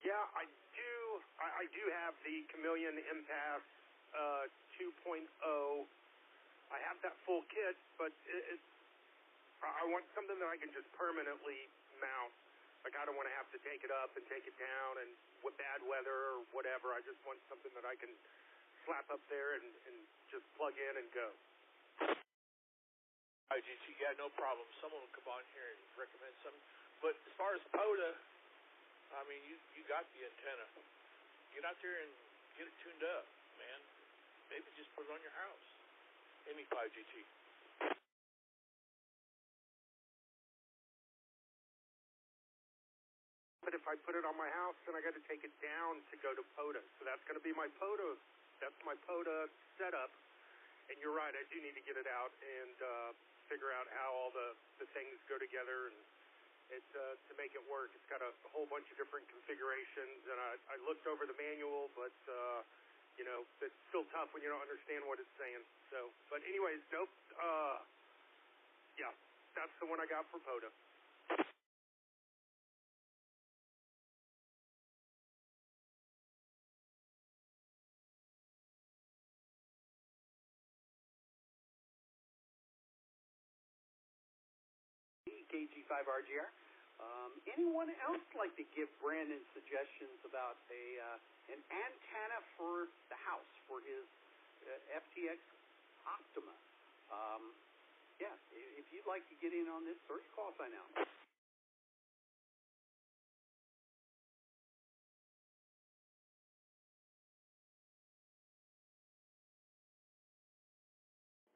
Yeah, I do have the Chameleon Impasse 2.0. I have that full kit, but I want something that I can just permanently mount. Like, I don't want to have to take it up and take it down and with bad weather or whatever. I just want something that I can slap up there and just plug in and go. IGT, yeah, no problem. Someone will come on here and recommend something. But as far as POTA, I mean, you got the antenna. Get out there and get it tuned up, man. Maybe just put it on your house. Any 5GT. But if I put it on my house, then I got to take it down to go to POTA. So that's going to be my POTA. That's my POTA setup. And you're right, I do need to get it out and figure out how all the things go together and to make it work. It's got a whole bunch of different configurations, and I looked over the manual, but you know, it's still tough when you don't understand what it's saying. So, but anyways, nope. Yeah, that's the one I got for POTA. KG5RGR. Anyone else like to give Brandon suggestions about an antenna for the house for his FTX Optima? Yeah, if you'd like to get in on this, start your call sign out.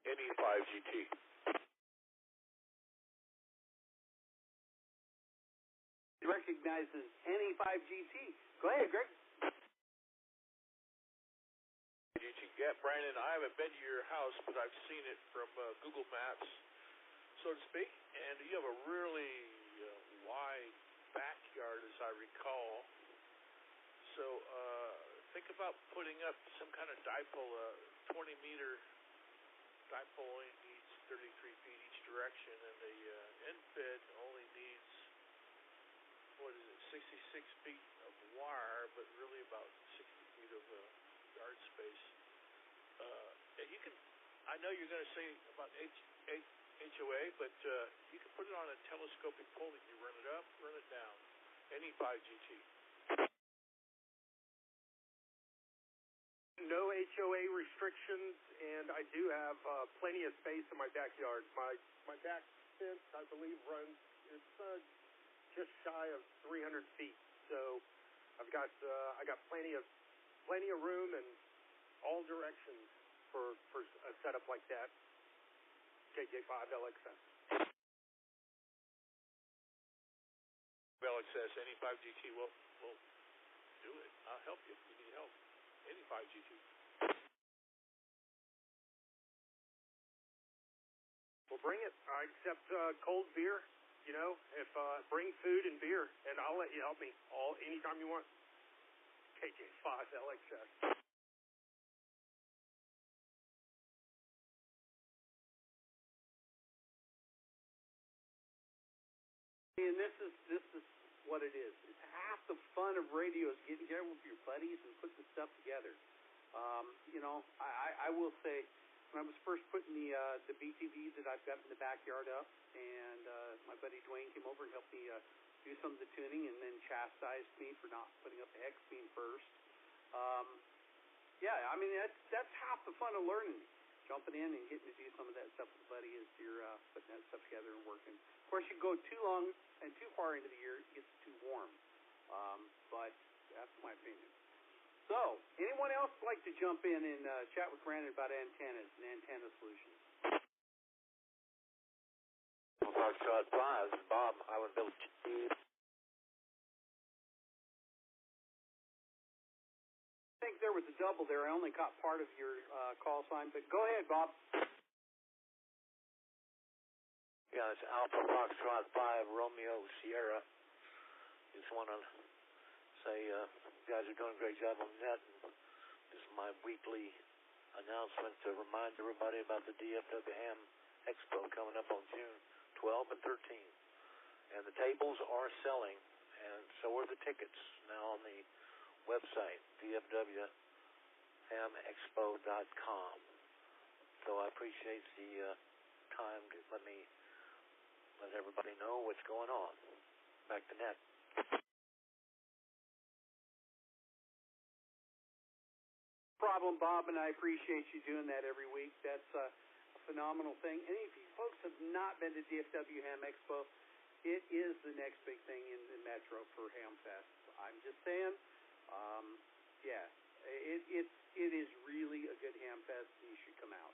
Any 5GT. Recognizes any 5GT. Go ahead, Greg. Yeah, Brandon, I haven't been to your house, but I've seen it from Google Maps, so to speak. And you have a really wide backyard, as I recall. So think about putting up some kind of dipole. 20-meter dipole only needs 33 feet each direction, and the end bed only needs 66 feet of wire, but really about 60 feet of yard space. And you can, I know you're going to say about HOA, but you can put it on a telescopic pole and you run it up, run it down. Any 5GT. No HOA restrictions, and I do have plenty of space in my backyard. My back fence, I believe, runs, it's just shy of 300 feet. So I got plenty of room in all directions for a setup like that. KJ5 LXS. LXS, any 5GT will do it. I'll help you if you need help. Any 5GT. Well, bring it. I accept cold beer. You know, if bring food and beer, and I'll let you help me anytime you want. KJ5 LXS. And this is what it is. It's half the fun of radio is getting together with your buddies and putting the stuff together. You know, I will say, when I was first putting the BTV that I've got in the backyard up, and my buddy Dwayne came over and helped me do some of the tuning, and then chastised me for not putting up the hex beam first. Yeah, I mean that's half the fun of learning, jumping in and getting to do some of that stuff with a buddy as you're putting that stuff together and working. Of course, you go too long and too far into the year, it gets too warm. But that's my opinion. So, anyone else like to jump in and chat with Brandon about antennas and antenna solutions? Foxtrot 5, Bob, Highland Village. I think there was a double there. I only caught part of your call sign, but go ahead, Bob. Yeah, it's Alpha Foxtrot 5 Romeo Sierra. Just want to say you guys are doing a great job on that. This is my weekly announcement to remind everybody about the DFW Ham Expo coming up on June 12 and 13. And the tables are selling, and so are the tickets now on the website, DFWHamExpo.com. So I appreciate the time to let everybody know what's going on. Back to Ned. Problem, Bob, and I appreciate you doing that every week. That's a phenomenal thing. And if you folks have not been to DFW Ham Expo, it is the next big thing in the Metro for Ham Fest. I'm just saying, it is really a good Ham Fest, and you should come out.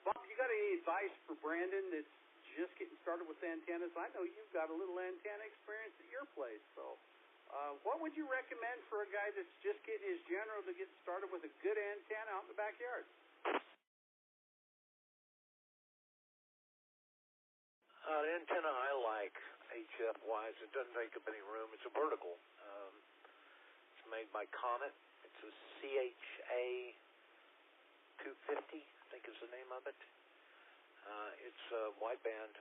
Bob, you got any advice for Brandon that's just getting started with antennas? I know you've got a little antenna experience at your place, so what would you recommend for a guy that's just getting his general to get started with a good antenna out in the backyard? The antenna I like, HF-wise, it doesn't take up any room. It's a vertical. It's made by Comet. It's a CHA 250, I think is the name of it. It's wideband.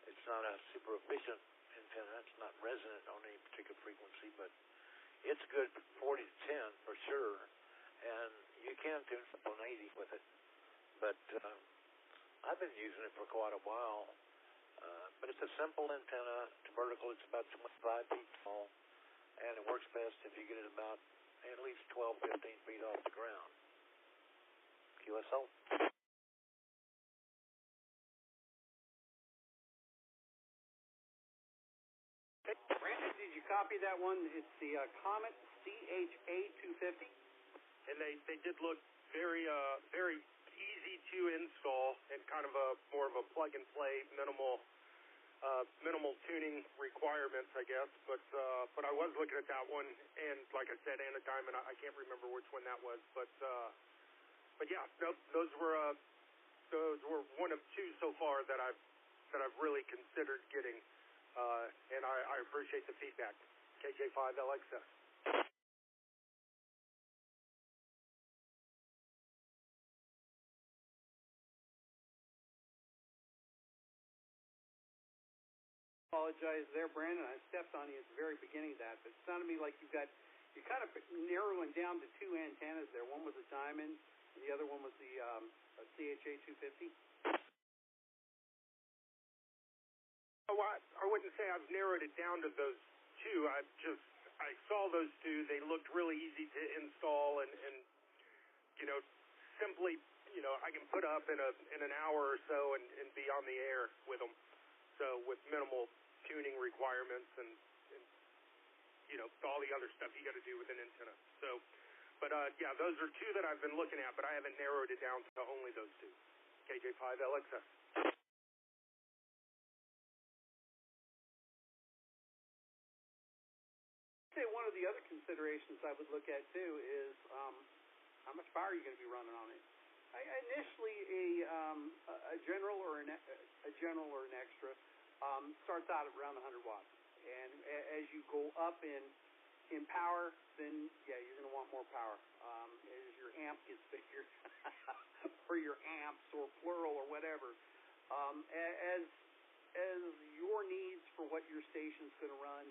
It's not a super efficient antenna. It's not resonant on any particular frequency, but it's good 40 to 10 for sure. And you can tune up on 80 with it. But I've been using it for quite a while. But it's a simple antenna. It's vertical. It's about 25 feet tall. And it works best if you get it about at least 12, 15 feet off the ground. QSO. Brandon, did you copy that one? It's the Comet CHA 250. And they did look very easy to install and kind of more of a plug and play, minimal tuning requirements, I guess. But I was looking at that one, and like I said, and a diamond. I can't remember which one that was, but yeah, nope, those were one of two so far that I've really considered getting, and I appreciate the feedback. KJ5LXS. Apologize there, Brandon. I stepped on you at the very beginning of that, but it sounded to me like you're kind of narrowing down to two antennas there. One was a diamond, and the other one was the CHA 250. Oh, I wouldn't say I've narrowed it down to those two. I saw those two. They looked really easy to install, and simply, I can put up in an hour or so and be on the air with them. So with minimal tuning requirements and all the other stuff you got to do with an antenna. So, but yeah, those are two that I've been looking at, but I haven't narrowed it down to only those two. KJ5LXS. One of the other considerations I would look at too is how much power you're going to be running on it. Initially, a general or an extra starts out at around 100 watts, and as you go up in power, then yeah, you're going to want more power. As your amp gets bigger, or your amps, or plural, or whatever, as your needs for what your station's going to run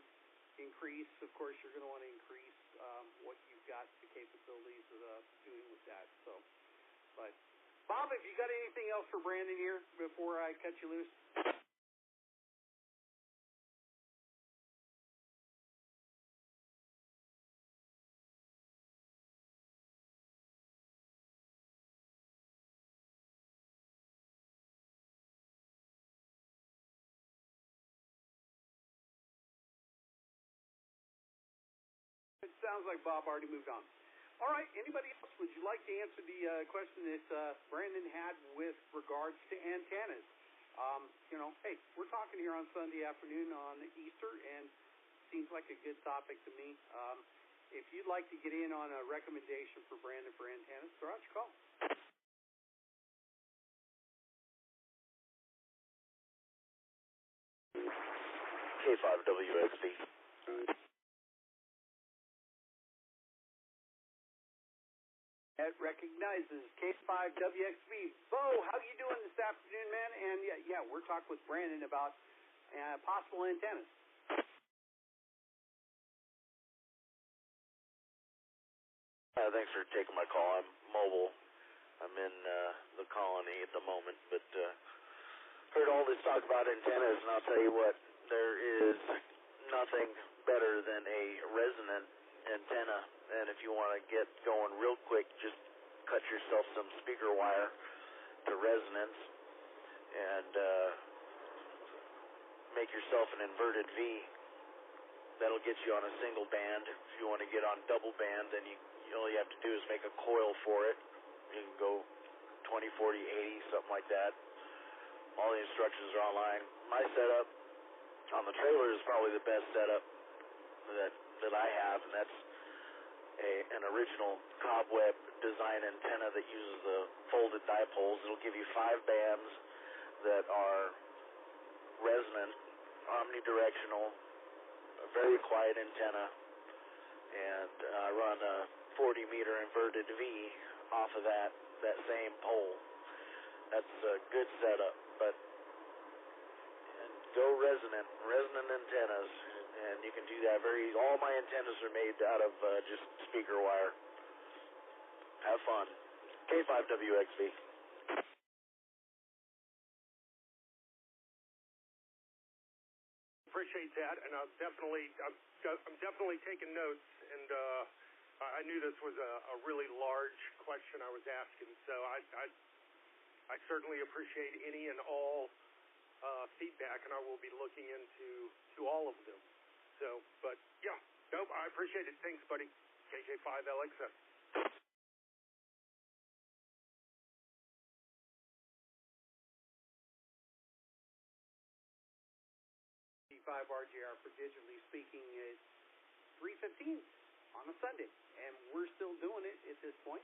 increase, of course, you're going to want to increase what you've got, the capabilities of doing with that. So, but Bob, have you got anything else for Brandon here before I cut you loose? It sounds like Bob already moved on. All right, anybody else, would you like to answer the question that Brandon had with regards to antennas? Hey, we're talking here on Sunday afternoon on Easter, and seems like a good topic to me. If you'd like to get in on a recommendation for Brandon for antennas, throw out your call. It recognizes K5WXV. Bo, how you doing this afternoon, man? And yeah, we're talking with Brandon about possible antennas. Thanks for taking my call. I'm mobile. I'm in the colony at the moment, but heard all this talk about antennas, and I'll tell you what, there is nothing better than a resonant antenna. And if you want to get going real quick, just cut yourself some speaker wire to resonance and make yourself an inverted V. That'll get you on a single band. If you want to get on double band, then all you have to do is make a coil for it. You can go 20, 40, 80, something like that. All the instructions are online. My setup on the trailer is probably the best setup that I have, and that's an original cobweb design antenna that uses the folded dipoles. It'll give you 5 bands that are resonant, omnidirectional, a very quiet antenna, and I run a 40-meter inverted V off of that same pole. That's a good setup, but go resonant antennas. And you can do that all my antennas are made out of just speaker wire. Have fun. K5WXV. Appreciate that, and I'm definitely taking notes, and I knew this was a really large question I was asking, so I certainly appreciate any and all feedback, and I will be looking into all of them. So, but yeah, nope, I appreciate it. Thanks, buddy. KJ5LXS. K5RJR for digitally speaking at 3:15 on a Sunday, and we're still doing it at this point.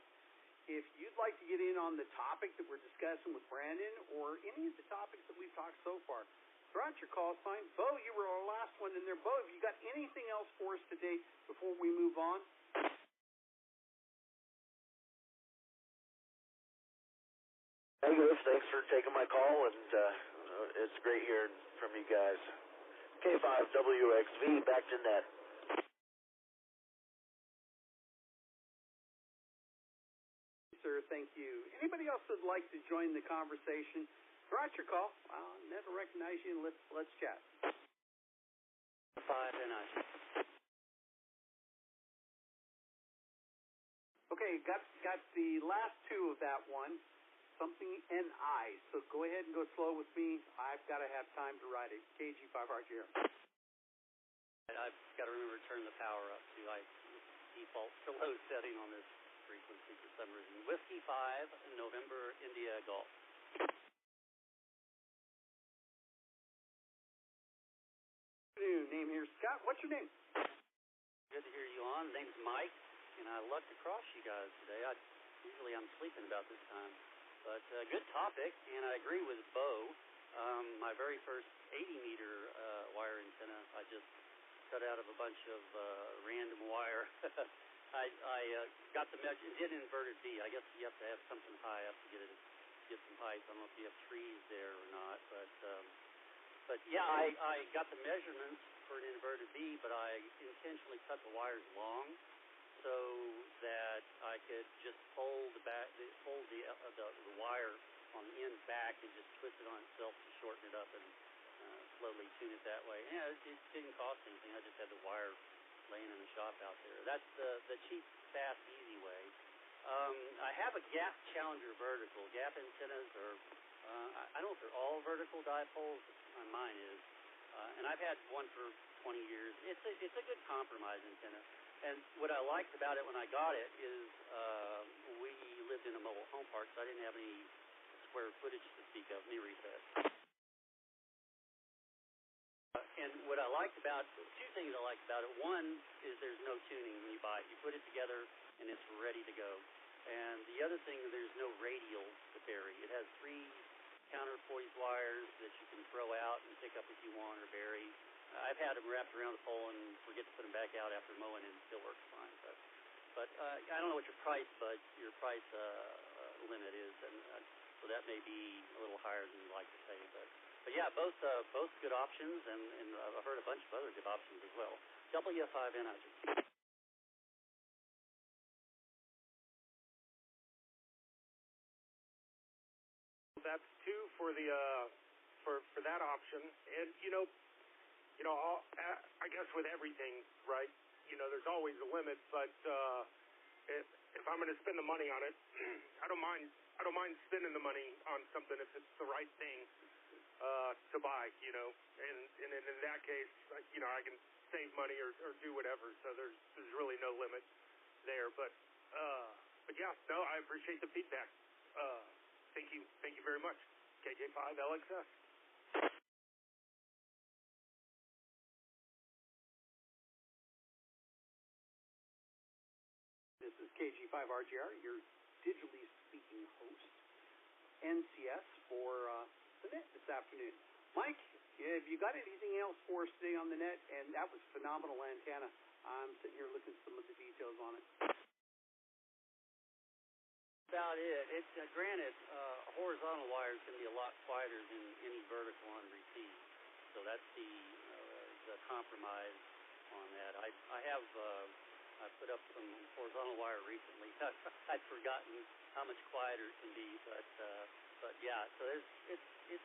If you'd like to get in on the topic that we're discussing with Brandon or any of the topics that we've talked so far, throw out your call sign. Bo, you were our last one in there. Bo, have you got anything else for us today before we move on? Hey, Liz, thanks for taking my call, and it's great hearing from you guys. K5WXV, back to net. Sir, thank you. Anybody else would like to join the conversation? Throw out your call. I'll never recognize you, and let's chat. 5 NI. Okay, got the last 2 of that one. Something NI. So go ahead and go slow with me. I've got to have time to write it. KG5RGR. I've got to remember to turn the power up to default to low setting on this frequency for some reason. Whiskey 5, November, India, Golf. Name here, Scott. What's your name? Good to hear you on. Name's Mike, and I lucked across you guys today. Usually I'm sleeping about this time, but good topic, and I agree with Bo. My very first 80-meter wire antenna, I just cut out of a bunch of random wire. I got the measure. It did inverted V. I guess you have to have something high up to get some pipes. I don't know if you have trees there or not, but yeah, I got the measurements for an inverted V, but I intentionally cut the wires long so that I could just fold the wire on the end back and just twist it on itself to shorten it up and slowly tune it that way. Yeah, it didn't cost anything. I just had the wire laying in the shop out there. That's the cheap, fast, easy way. I have a gap Challenger vertical. Gap antennas are, I don't know if they're all vertical dipoles. Mine is. And I've had one for 20 years. It's a good compromise antenna. And what I liked about it when I got it is we lived in a mobile home park, so I didn't have any square footage to speak of, any recess. And what I liked about, 2 things I liked about it. One is there's no tuning when you buy it. You put it together and it's ready to go. And the other thing, there's no radial to bury. It has 3 counterpoise wires that you can throw out and pick up if you want or bury. I've had them wrapped around the pole and forget to put them back out after mowing, and it still works fine. But But I don't know what your price limit is, and so that may be a little higher than you'd like to pay. But yeah, both good options, and I've heard a bunch of other good options as well. WF5NIG. That's two for the for that option, and I guess with everything, right? There's always a limit, but if I'm going to spend the money on it, I don't mind spending the money on something if it's the right thing to buy, and in that case, I can save money or do whatever. So there's really no limit there. But yeah, no, I appreciate the feedback. Thank you very much. KJ5LXS. This is KG5RGR, your digitally speaking host, NCS for the net this afternoon. Mike, have you got anything else for us today on the net? And that was phenomenal antenna. I'm sitting here looking at some of the details on it. About it. Granted, horizontal wires can be a lot quieter than any vertical on receive. So that's the compromise on that. I put up some horizontal wire recently. I'd forgotten how much quieter it can be, but yeah. So it just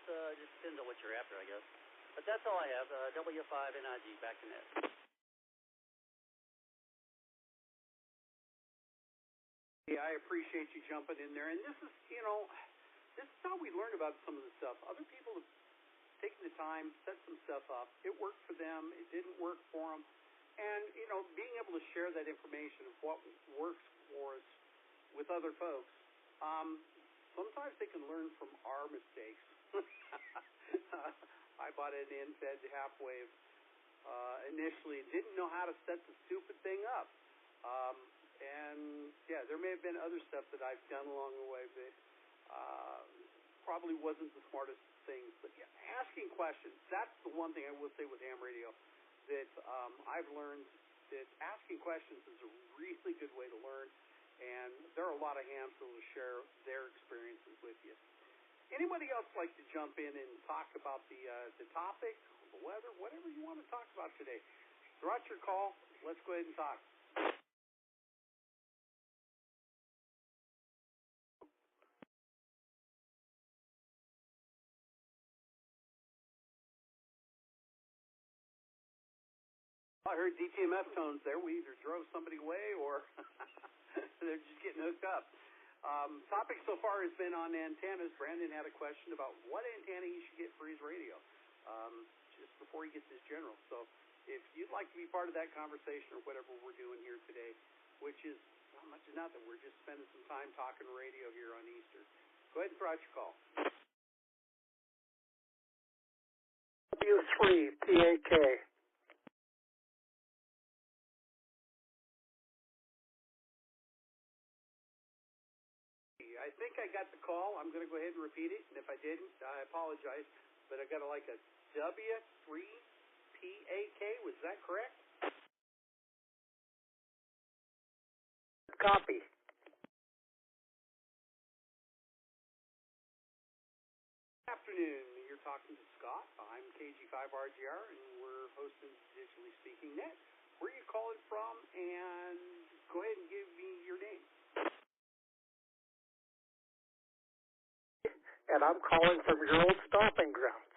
depends on what you're after, I guess. But that's all I have. WF5NIG, back to net. Yeah, I appreciate you jumping in there. And this is how we learn about some of the stuff. Other people have taken the time, set some stuff up. It worked for them. It didn't work for them. And, being able to share that information of what works for us with other folks, sometimes they can learn from our mistakes. I bought an end-fed half-wave initially, didn't know how to set the stupid thing up. And, yeah, there may have been other stuff that I've done along the way that probably wasn't the smartest things. But, yeah, asking questions, that's the one thing I will say with ham radio that I've learned, that asking questions is a really good way to learn. And there are a lot of hams that will share their experiences with you. Anybody else like to jump in and talk about the topic, the weather, whatever you want to talk about today? Throw out your call. Let's go ahead and talk. I heard DTMF tones there. We either drove somebody away or they're just getting hooked up. Topic so far has been on antennas. Brandon had a question about what antenna he should get for his radio just before he gets his general. So if you'd like to be part of that conversation or whatever we're doing here today, which is not much of nothing, we're just spending some time talking radio here on Easter. Go ahead and throw out your call. W3PAK. I think I got the call. I'm going to go ahead and repeat it, and if I didn't, I apologize. But I got a W3PAK. Was that correct? Copy. Good afternoon. You're talking to Scott. I'm KG5RGR, and we're hosting Digitally Speaking Net. Where are you calling from? And go ahead and give me your name. And I'm calling from your old stomping grounds.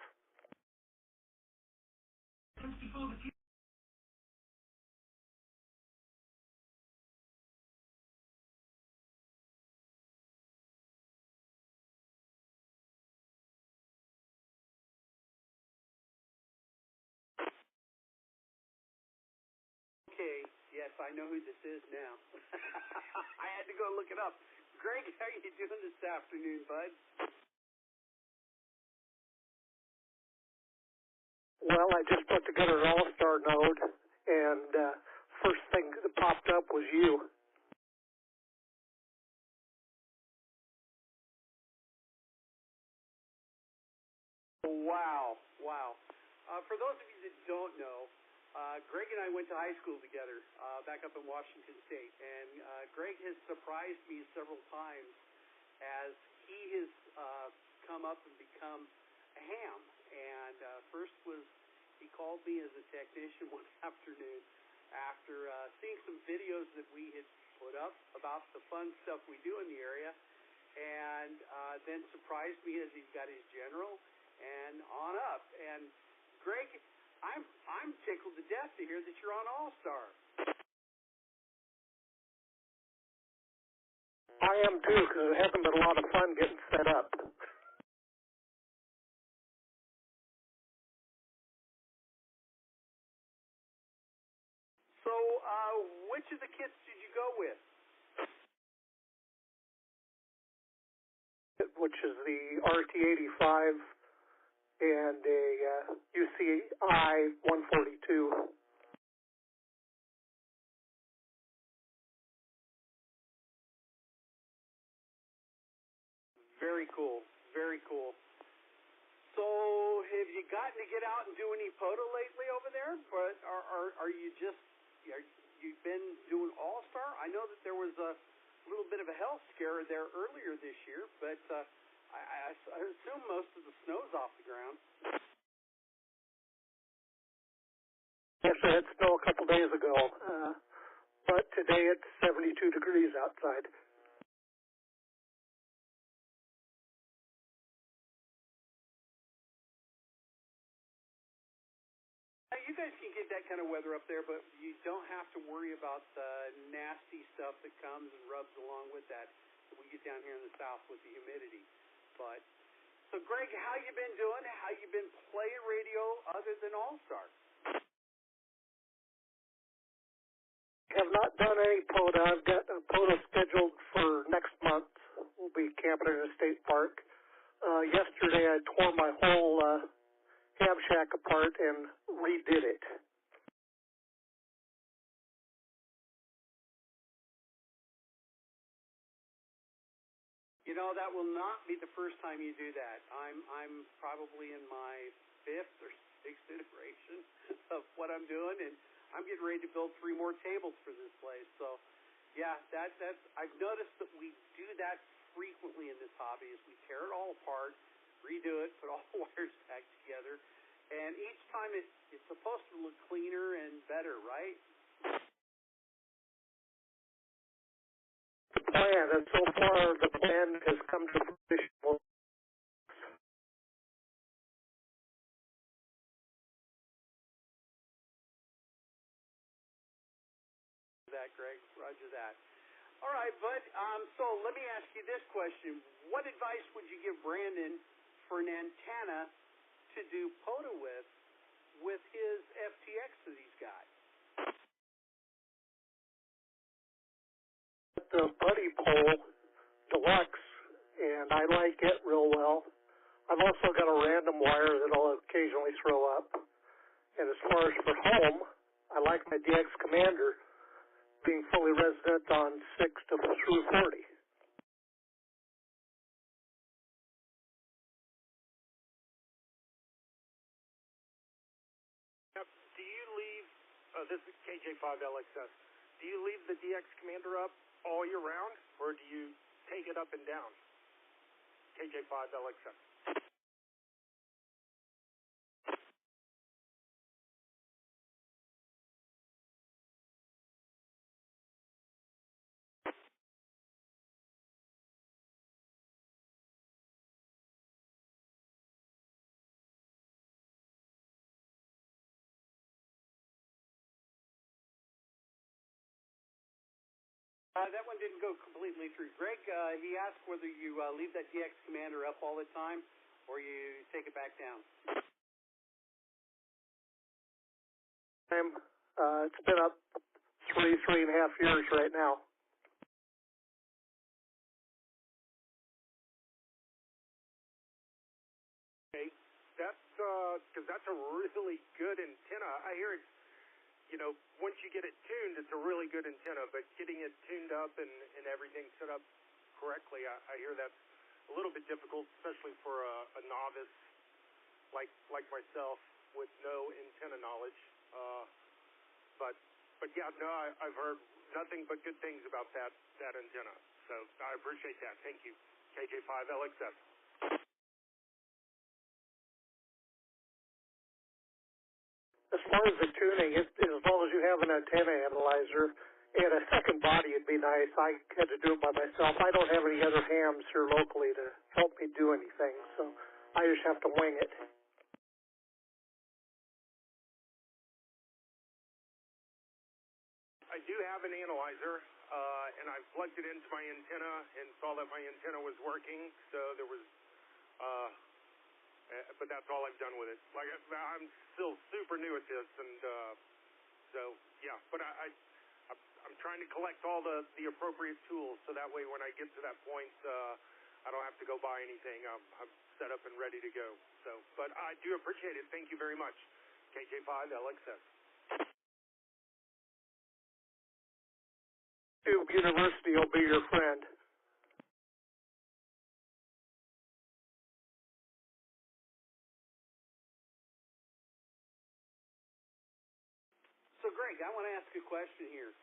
Okay, yes, I know who this is now. I had to go look it up. Greg, how are you doing this afternoon, bud? Well, I just put together an AllStar node, and first thing that popped up was you. Wow. For those of you that don't know, Greg and I went to high school together back up in Washington State, and Greg has surprised me several times as he has come up and become a ham. And first was he called me as a technician one afternoon after seeing some videos that we had put up about the fun stuff we do in the area, and then surprised me as he's got his general and on up. And Greg, I'm tickled to death to hear that you're on AllStar. I am too, because it hasn't been a lot of fun getting set up. So, which of the kits did you go with? Which is the RT85 and a UCI 142. Very cool. Very cool. So, have you gotten to get out and do any POTA lately over there? But are you just you've been doing AllStar? I know that there was a little bit of a health scare there earlier this year, but I assume most of the snow's off the ground. Actually, I had snow a couple days ago, but today it's 72 degrees outside. You guys can get that kind of weather up there, but you don't have to worry about the nasty stuff that comes and rubs along with that we get down here in the south with the humidity. But so, Greg, how you been doing? How you been playing radio other than AllStar? Have not done any POTA. I've got a POTA scheduled for next month. We'll be camping in a state park. Yesterday I tore my whole ham shack apart and redid it. You know, that will not be the first time you do that. I'm probably in my 5th or 6th iteration of what I'm doing, and I'm getting ready to build 3 more tables for this place. So, yeah, that's I've noticed that we do that frequently in this hobby. Is we tear it all apart, redo it, put all the wires back together, and each time it's supposed to look cleaner and better, right? The plan, and so far the plan has come to fruition. That, Greg. Roger that. All right, bud. So let me ask you this question. What advice would you give Brandon for an antenna to do POTA with his FTX that he's got? The Buddy Pole Deluxe, and I like it real well. I've also got a random wire that I'll occasionally throw up. And as far as for home, I like my DX Commander being fully resident on 6 through 40. Now, do you leave, this is KJ5LXS, do you leave the DX Commander up all year round, or do you take it up and down? KJ5LXS. That one didn't go completely through. Greg, he asked whether you leave that DX Commander up all the time or you take it back down. It's been up 3.5 years right now. Okay, because that's a really good antenna. I hear it's, you know, once you get it tuned, it's a really good antenna, but getting it tuned up and everything set up correctly, I hear that's a little bit difficult, especially for a novice like myself with no antenna knowledge. But yeah, no, I've heard nothing but good things about that antenna. So I appreciate that. Thank you. KJ5LXS. As far as the tuning, as long as you have an antenna analyzer and a second body, it'd be nice. I had to do it by myself. I don't have any other hams here locally to help me do anything, so I just have to wing it. I do have an analyzer, and I plugged it into my antenna and saw that my antenna was working. So there was, but that's all I've done with it. Like I'm still super new at this, and so yeah. But I'm trying to collect all the appropriate tools, so that way when I get to that point, I don't have to go buy anything. I'm set up and ready to go. So, but I do appreciate it. Thank you very much. KJ5LXS. Tube University will be your friend. So, Greg, I want to ask you a question here.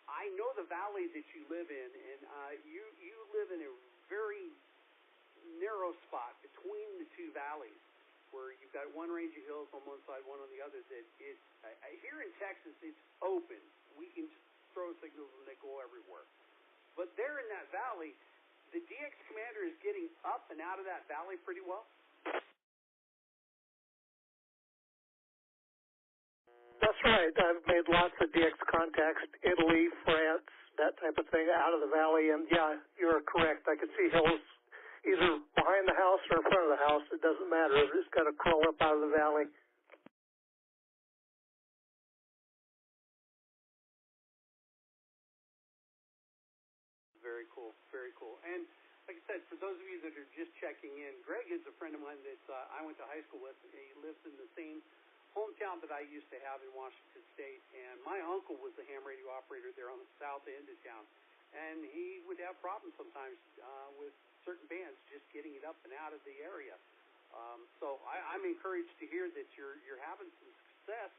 I know the valley that you live in, and you live in a very narrow spot between the two valleys, where you've got one range of hills on one side, one on the other. That here in Texas, it's open. We can just throw signals and they go everywhere. But there in that valley, the DX Commander is getting up and out of that valley pretty well. That's right. I've made lots of DX contacts, Italy, France, that type of thing, out of the valley. And yeah, you're correct. I could see hills either behind the house or in front of the house. It doesn't matter. I've just got to crawl up out of the valley. Very cool, very cool. And like I said, for those of you that are just checking in, Greg is a friend of mine that I went to high school with. He lives in the same hometown that I used to have in Washington State, and my uncle was the ham radio operator there on the south end of town, and he would have problems sometimes with certain bands just getting it up and out of the area. So I'm encouraged to hear that you're having some success.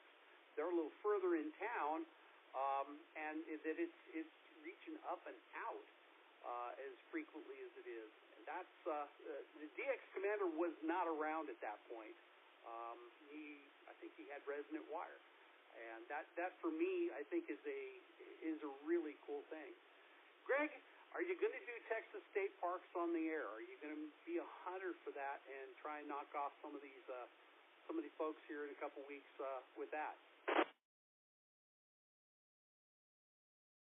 They're a little further in town, and that it's reaching up and out as frequently as it is. And that's the DX Commander was not around at that point. I think he had resonant wire, and that for me I think is a really cool thing. Greg, are you going to do Texas State Parks on the air? Are you going to be a hunter for that and try and knock off some of these folks here in a couple weeks with that?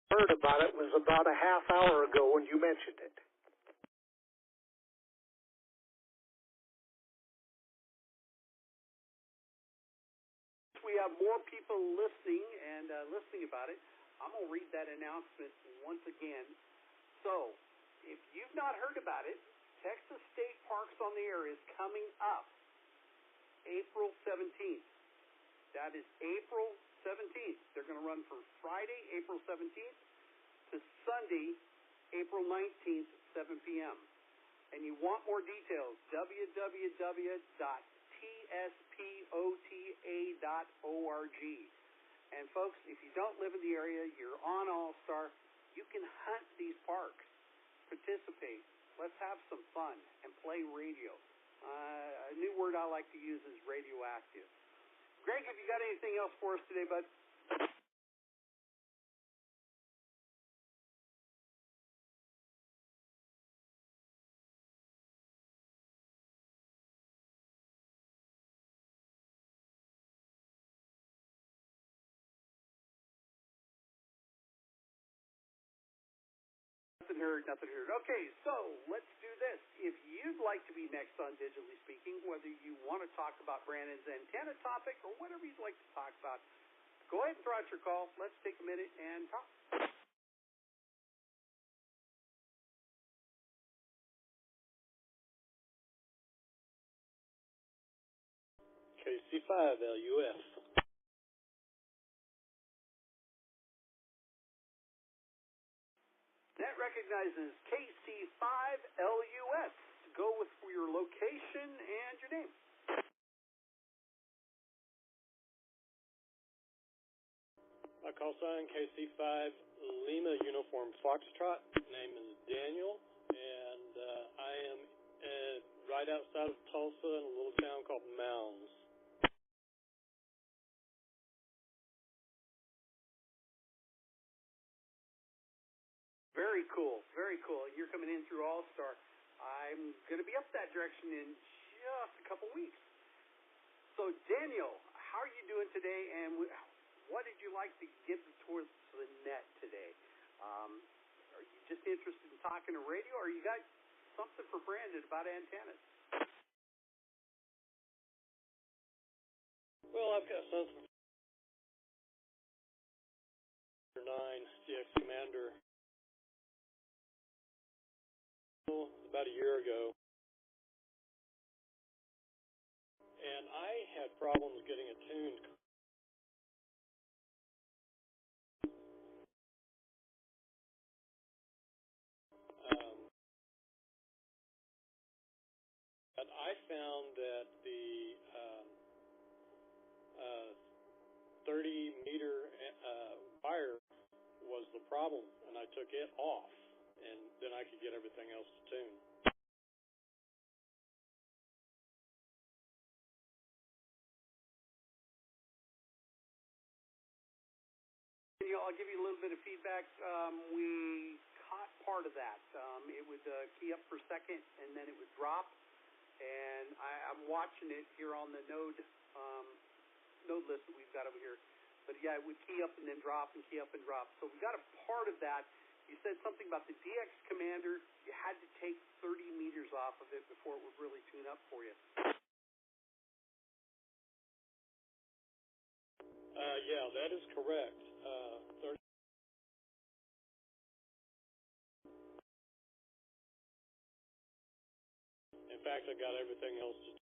Heard about it was about a half hour ago when you mentioned it. We have more people listening about it. I'm going to read that announcement once again. So, if you've not heard about it, Texas State Parks on the Air is coming up April 17th. That is April 17th. They're going to run from Friday, April 17th to Sunday, April 19th, 7 p.m. And you want more details, www.tspota.org. And folks, if you don't live in the area, you're on AllStar, you can hunt these parks, participate. Let's have some fun and play radio. A new word I like to use is radioactive. Greg, have you got anything else for us today, bud? Nothing heard. Okay, so let's do this. If you'd like to be next on Digitally Speaking, whether you want to talk about Brandon's antenna topic or whatever you'd like to talk about, go ahead and throw out your call. Let's take a minute and talk. KC5LUF. That recognizes KC5LUS. Go with your location and your name. call sign KC5 Lima Uniform Foxtrot. Name is Daniel, and I am right outside of Tulsa in a little town called Mounds. Very cool, very cool. You're coming in through AllStar. I'm going to be up that direction in just a couple weeks. So, Daniel, how are you doing today, and what did you like to get towards the net today? Are you just interested in talking to radio, or you got something for Brandon about antennas? Well, I've got something for 9 DX Commander. About a year ago, and I had problems getting it tuned. And I found that the 30-meter wire was the problem, and I took it off, and then I could get everything else to tune. I'll give you a little bit of feedback. We caught part of that. It would key up per second, and then it would drop. And I'm watching it here on the node list that we've got over here. But yeah, it would key up and then drop and key up and drop. So we got a part of that. You said something about the DX Commander. You had to take 30 meters off of it before it would really tune up for you. Yeah, that is correct. 30. In fact, I got everything else to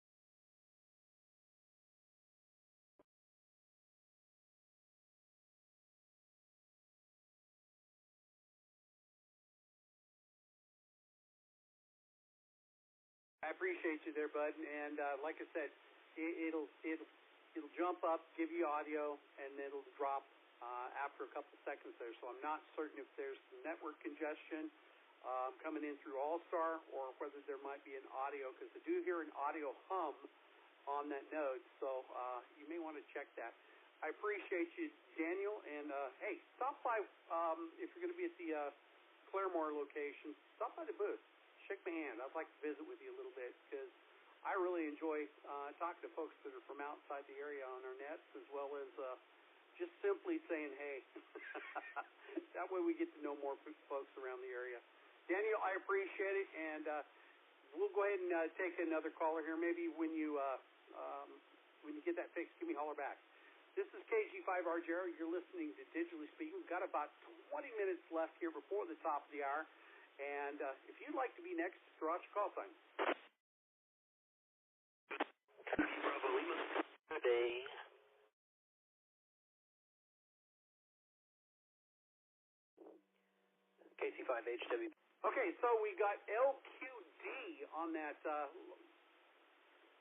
I appreciate you there, bud. And like I said, it'll jump up, give you audio, and then it'll drop after a couple seconds there. So I'm not certain if there's network congestion coming in through AllStar or whether there might be an audio, because I do hear an audio hum on that node. So you may want to check that. I appreciate you, Daniel. And hey, stop by if you're going to be at the Claremore location. Stop by the booth. Shake my hand. I'd like to visit with you a little bit, because I really enjoy talking to folks that are from outside the area on our nets, as well as just simply saying, hey. That way we get to know more folks around the area. Daniel, I appreciate it, and we'll go ahead and take another caller here. Maybe when you get that fixed, give me a holler back. This is KG5RJ. You're listening to Digitally Speaking. We've got about 20 minutes left here before the top of the hour. And if you'd like to be next, throw out your call sign. Bravo Lima. Good day. KC5HW. Okay, so we got LQD on that.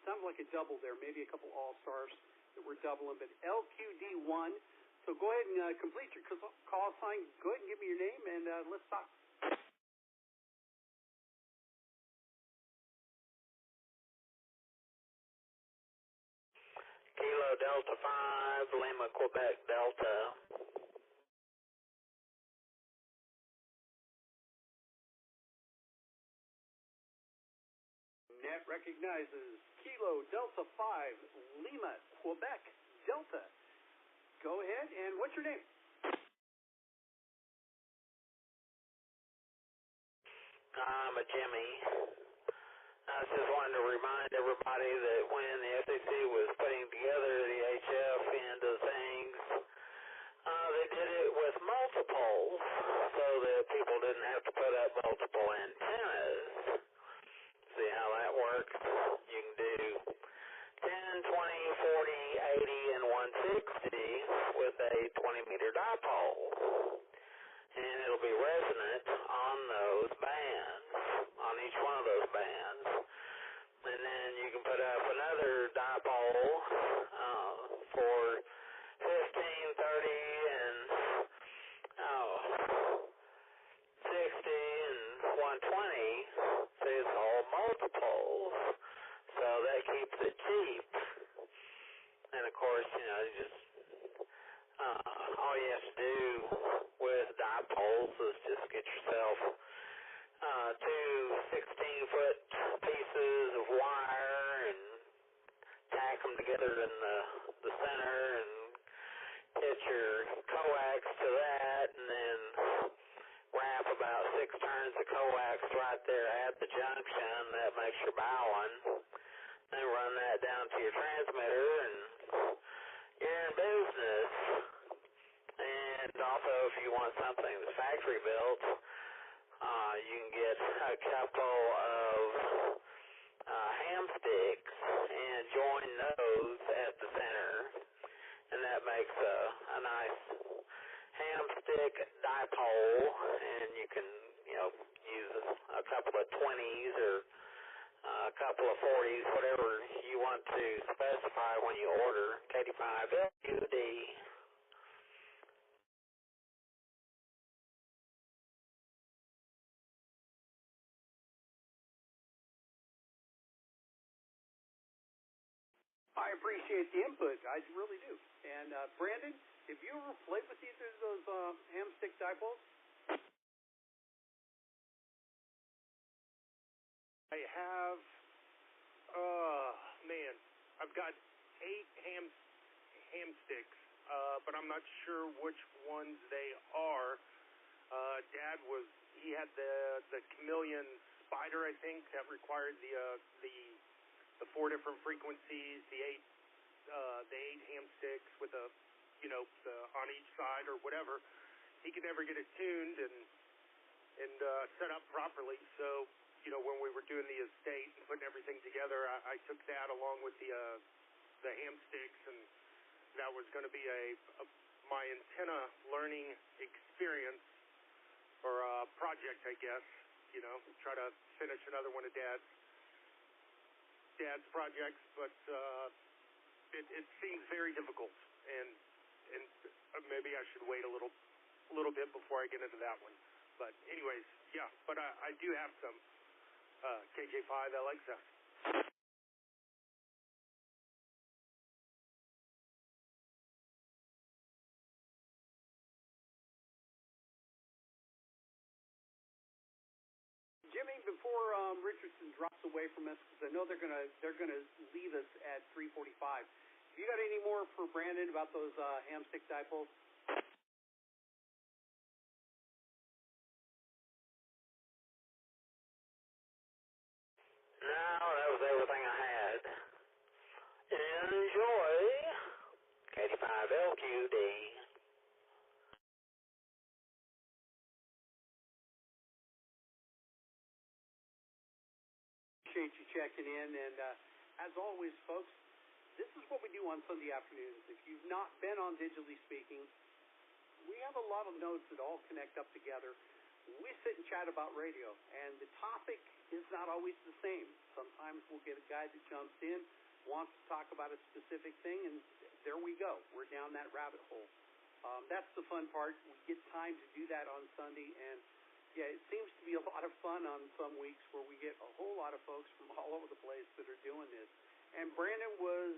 Sounds like a double there, maybe a couple AllStars that we're doubling, but LQD1. So go ahead and complete your call sign. Go ahead and give me your name, and let's talk. Kilo Delta 5, Lima, Quebec, Delta. Net recognizes Kilo Delta 5, Lima, Quebec, Delta. Go ahead, and what's your name? I'm a Jimmy. I just wanted to remind everybody that when the FCC was putting together the HF end of things, they did it with multiples so that people didn't have to put up multiple antennas. See how that works? You can do 10, 20, 40, 80, and 160 with a 20-meter dipole. And it'll be resonant on those bands, on each one of those bands. And then you can put up another dipole for 15, 30, and 120, so it's all multiples, so that keeps it cheap. And of course, you just all you have to do with dipoles is just get yourself two 16-foot pieces of wire and tack them together in the center and hit your coax to that, and then wrap about 6 turns of coax right there at the junction. That makes your bowline. Then run that down to your transmitter, and you're in business. And also, if you want something that's factory built, you can get a couple of ham sticks and join those at the center, and that makes a nice ham stick dipole, and you can use a couple of 20s or a couple of 40s, whatever you want to specify when you order K85LQD. I appreciate the input. I really do. And Brandon, have you ever played with either of those ham stick dipoles? I have, man, I've got 8 ham sticks, but I'm not sure which ones they are. Dad he had the chameleon spider, I think, that required the 4 different frequencies, the 8 ham sticks with the on each side or whatever. He could never get it tuned and set up properly. So, when we were doing the estate and putting everything together, I took that along with the ham sticks, and that was going to be my antenna learning experience or project, I guess. Try to finish another one of Dad's projects, but it seems very difficult, and maybe I should wait a little bit before I get into that one. But anyways, yeah. But I do have some KJ5 LXS. Jimmy, before Richardson drops away from us, because I know they're gonna leave us at 3:45. Have you got any more for Brandon about those ham stick dipoles? No, that was everything I had. Enjoy K85LQD. Appreciate you checking in, and as always, folks, this is what we do on Sunday afternoons. If you've not been on Digitally Speaking, we have a lot of nodes that all connect up together. We sit and chat about radio, and the topic is not always the same. Sometimes we'll get a guy that jumps in, wants to talk about a specific thing, and there we go. We're down that rabbit hole. That's the fun part. We get time to do that on Sunday, and yeah, it seems to be a lot of fun on some weeks where we get a whole lot of folks from all over the place that are doing this. And Brandon was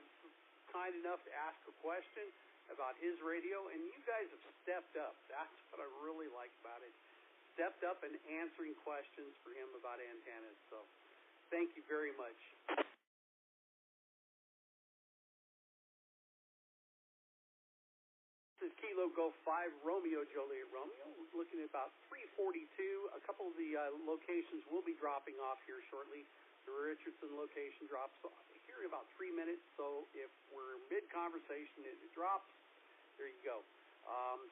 kind enough to ask a question about his radio, and you guys have stepped up. That's what I really like about it. Stepped up and answering questions for him about antennas. So thank you very much. This is Kilo Golf 5 Romeo Joliet Romeo. We're looking at about 342. A couple of the locations will be dropping off here shortly. The Richardson location drops off here in about 3 minutes. So if we're mid-conversation and it drops, there you go.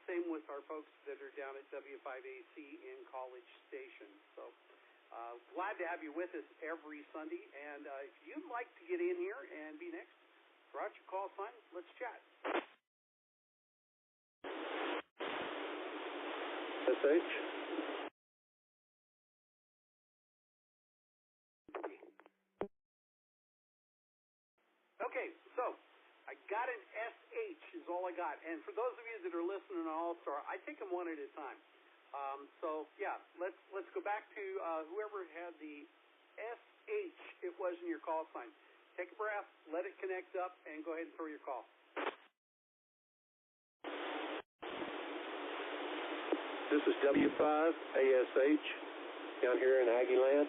Same with our folks that are down at W5AC in College Station. So glad to have you with us every Sunday. And if you'd like to get in here and be next, throw out your call sign. Let's chat. SH. Okay, so I got an SH is all I got. And for those of you that are listening on AllStar, I take them one at a time. So, yeah, let's go back to whoever had the SH. It was in your call sign. Take a breath, let it connect up, and go ahead and throw your call. This is W5ASH down here in Aggieland.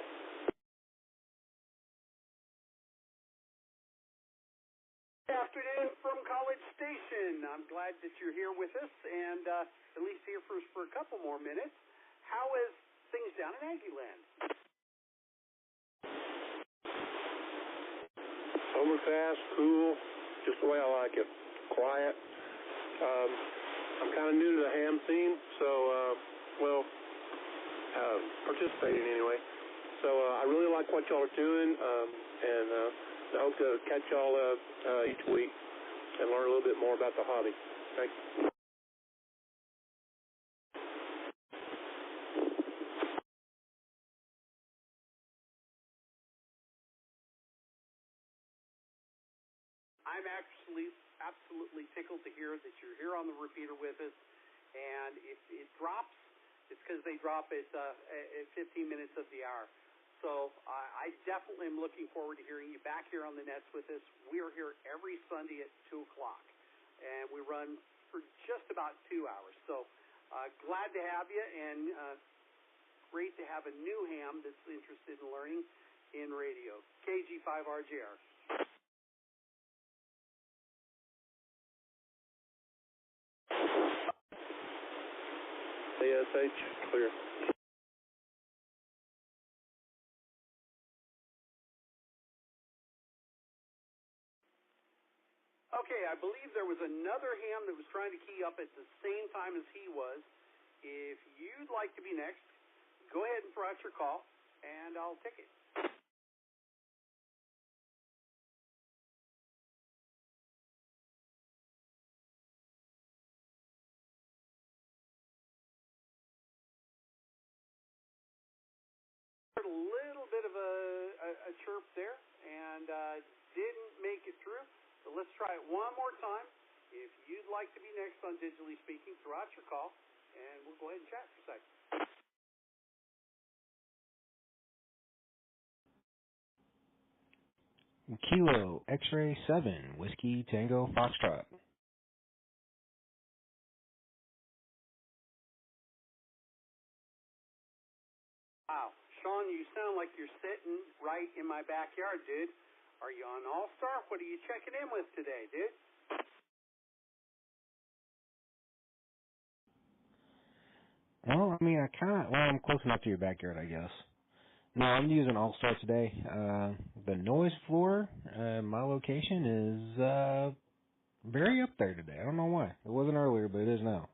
Good afternoon from College Station. I'm glad that you're here with us, and at least here for us for a couple more minutes. How is things down in Aggieland? Overcast, cool, just the way I like it. Quiet. I'm kind of new to the ham scene, so, participating anyway. So I really like what y'all are doing, and I hope to catch y'all each week and learn a little bit more about the hobby. Thanks. I'm absolutely tickled to hear that you're here on the repeater with us, and if it drops, it's because they drop at 15 minutes of the hour. So I definitely am looking forward to hearing you back here on the nets with us. We are here every Sunday at 2 o'clock, and we run for just about 2 hours. So glad to have you, and great to have a new ham that's interested in learning in radio. KG5RJR. ASH, clear. Okay, I believe there was another ham that was trying to key up at the same time as he was. If you'd like to be next, go ahead and throw out your call, and I'll take it. A little bit of a chirp there, and didn't make it through. So let's try it one more time. If you'd like to be next on Digitally Speaking, throw out your call, and we'll go ahead and chat for a second. Kilo X-Ray 7 Whiskey Tango Foxtrot. Wow, Sean, you sound like you're sitting right in my backyard, dude. Are you on AllStar? What are you checking in with today, dude? Well, I mean, I'm close enough to your backyard, I guess. No, I'm using AllStar today. The noise floor, my location is very up there today. I don't know why. It wasn't earlier, but it is now.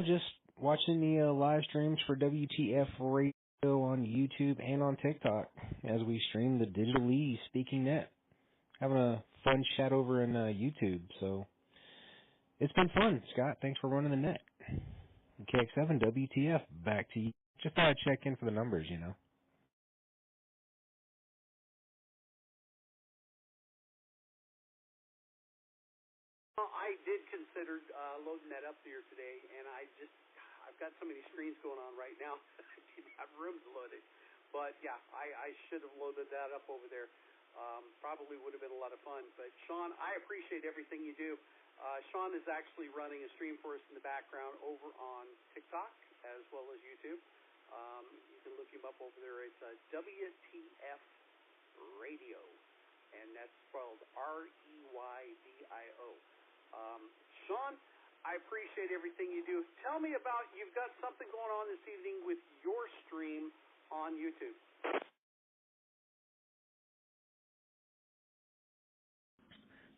Just watching the live streams for WTF.Reydio on YouTube and on TikTok as we stream the Digitally Speaking Net. Having a fun chat over in YouTube, so it's been fun. Scott, thanks for running the net. KX7 WTF, back to you. Just thought I'd check in for the numbers, Well, I did consider loading that up here today, and I've got so many screens going on right now. I didn't have room to load it. But, yeah, I should have loaded that up over there. Probably would have been a lot of fun. But, Sean, I appreciate everything you do. Sean is actually running a stream for us in the background over on TikTok as well as YouTube. You can look him up over there. It's WTF.Reydio, and that's spelled REYDIO. Sean, I appreciate everything you do. Tell me about, you've got something going on this evening with your stream on YouTube.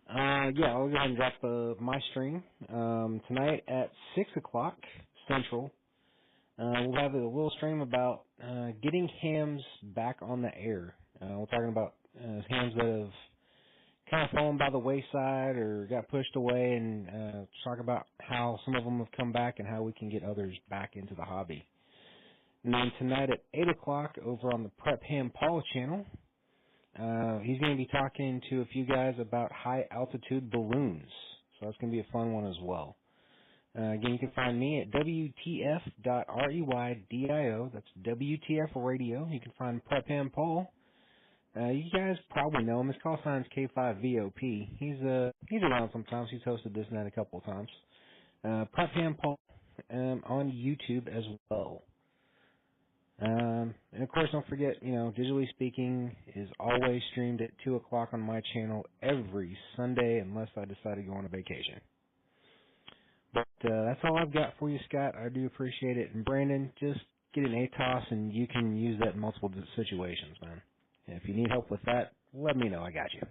I'll go ahead and drop my stream. Tonight at 6 o'clock Central, we'll have a little stream about getting hams back on the air. We're talking about hams that have kind of fallen by the wayside or got pushed away, and talk about how some of them have come back and how we can get others back into the hobby. And then tonight at 8 o'clock over on the Prep Ham Paul channel, he's going to be talking to a few guys about high-altitude balloons. So that's going to be a fun one as well. Again, you can find me at WTF.Reydio. That's WTF.Reydio. You can find Prep Ham Paul. You guys probably know him. His call sign is K5VOP. He's around sometimes. He's hosted this and that a couple of times. Prep Ham Paul on YouTube as well. And of course, don't forget, Digitally Speaking is always streamed at 2 o'clock on my channel every Sunday unless I decide to go on a vacation. But that's all I've got for you, Scott. I do appreciate it. And Brandon, just get an ATOS and you can use that in multiple situations, man. And if you need help with that, let me know. I got you.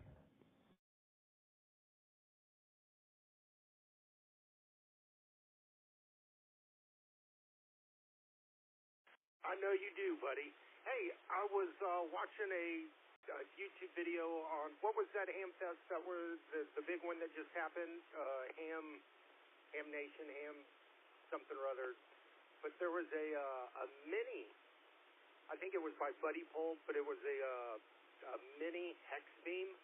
I know you do, buddy. Hey, I was watching a YouTube video on, what was that Ham Fest that was the big one that just happened? Ham Nation, Ham something or other. But there was a mini, I think it was by Buddy Pole, but it was a mini hex beam.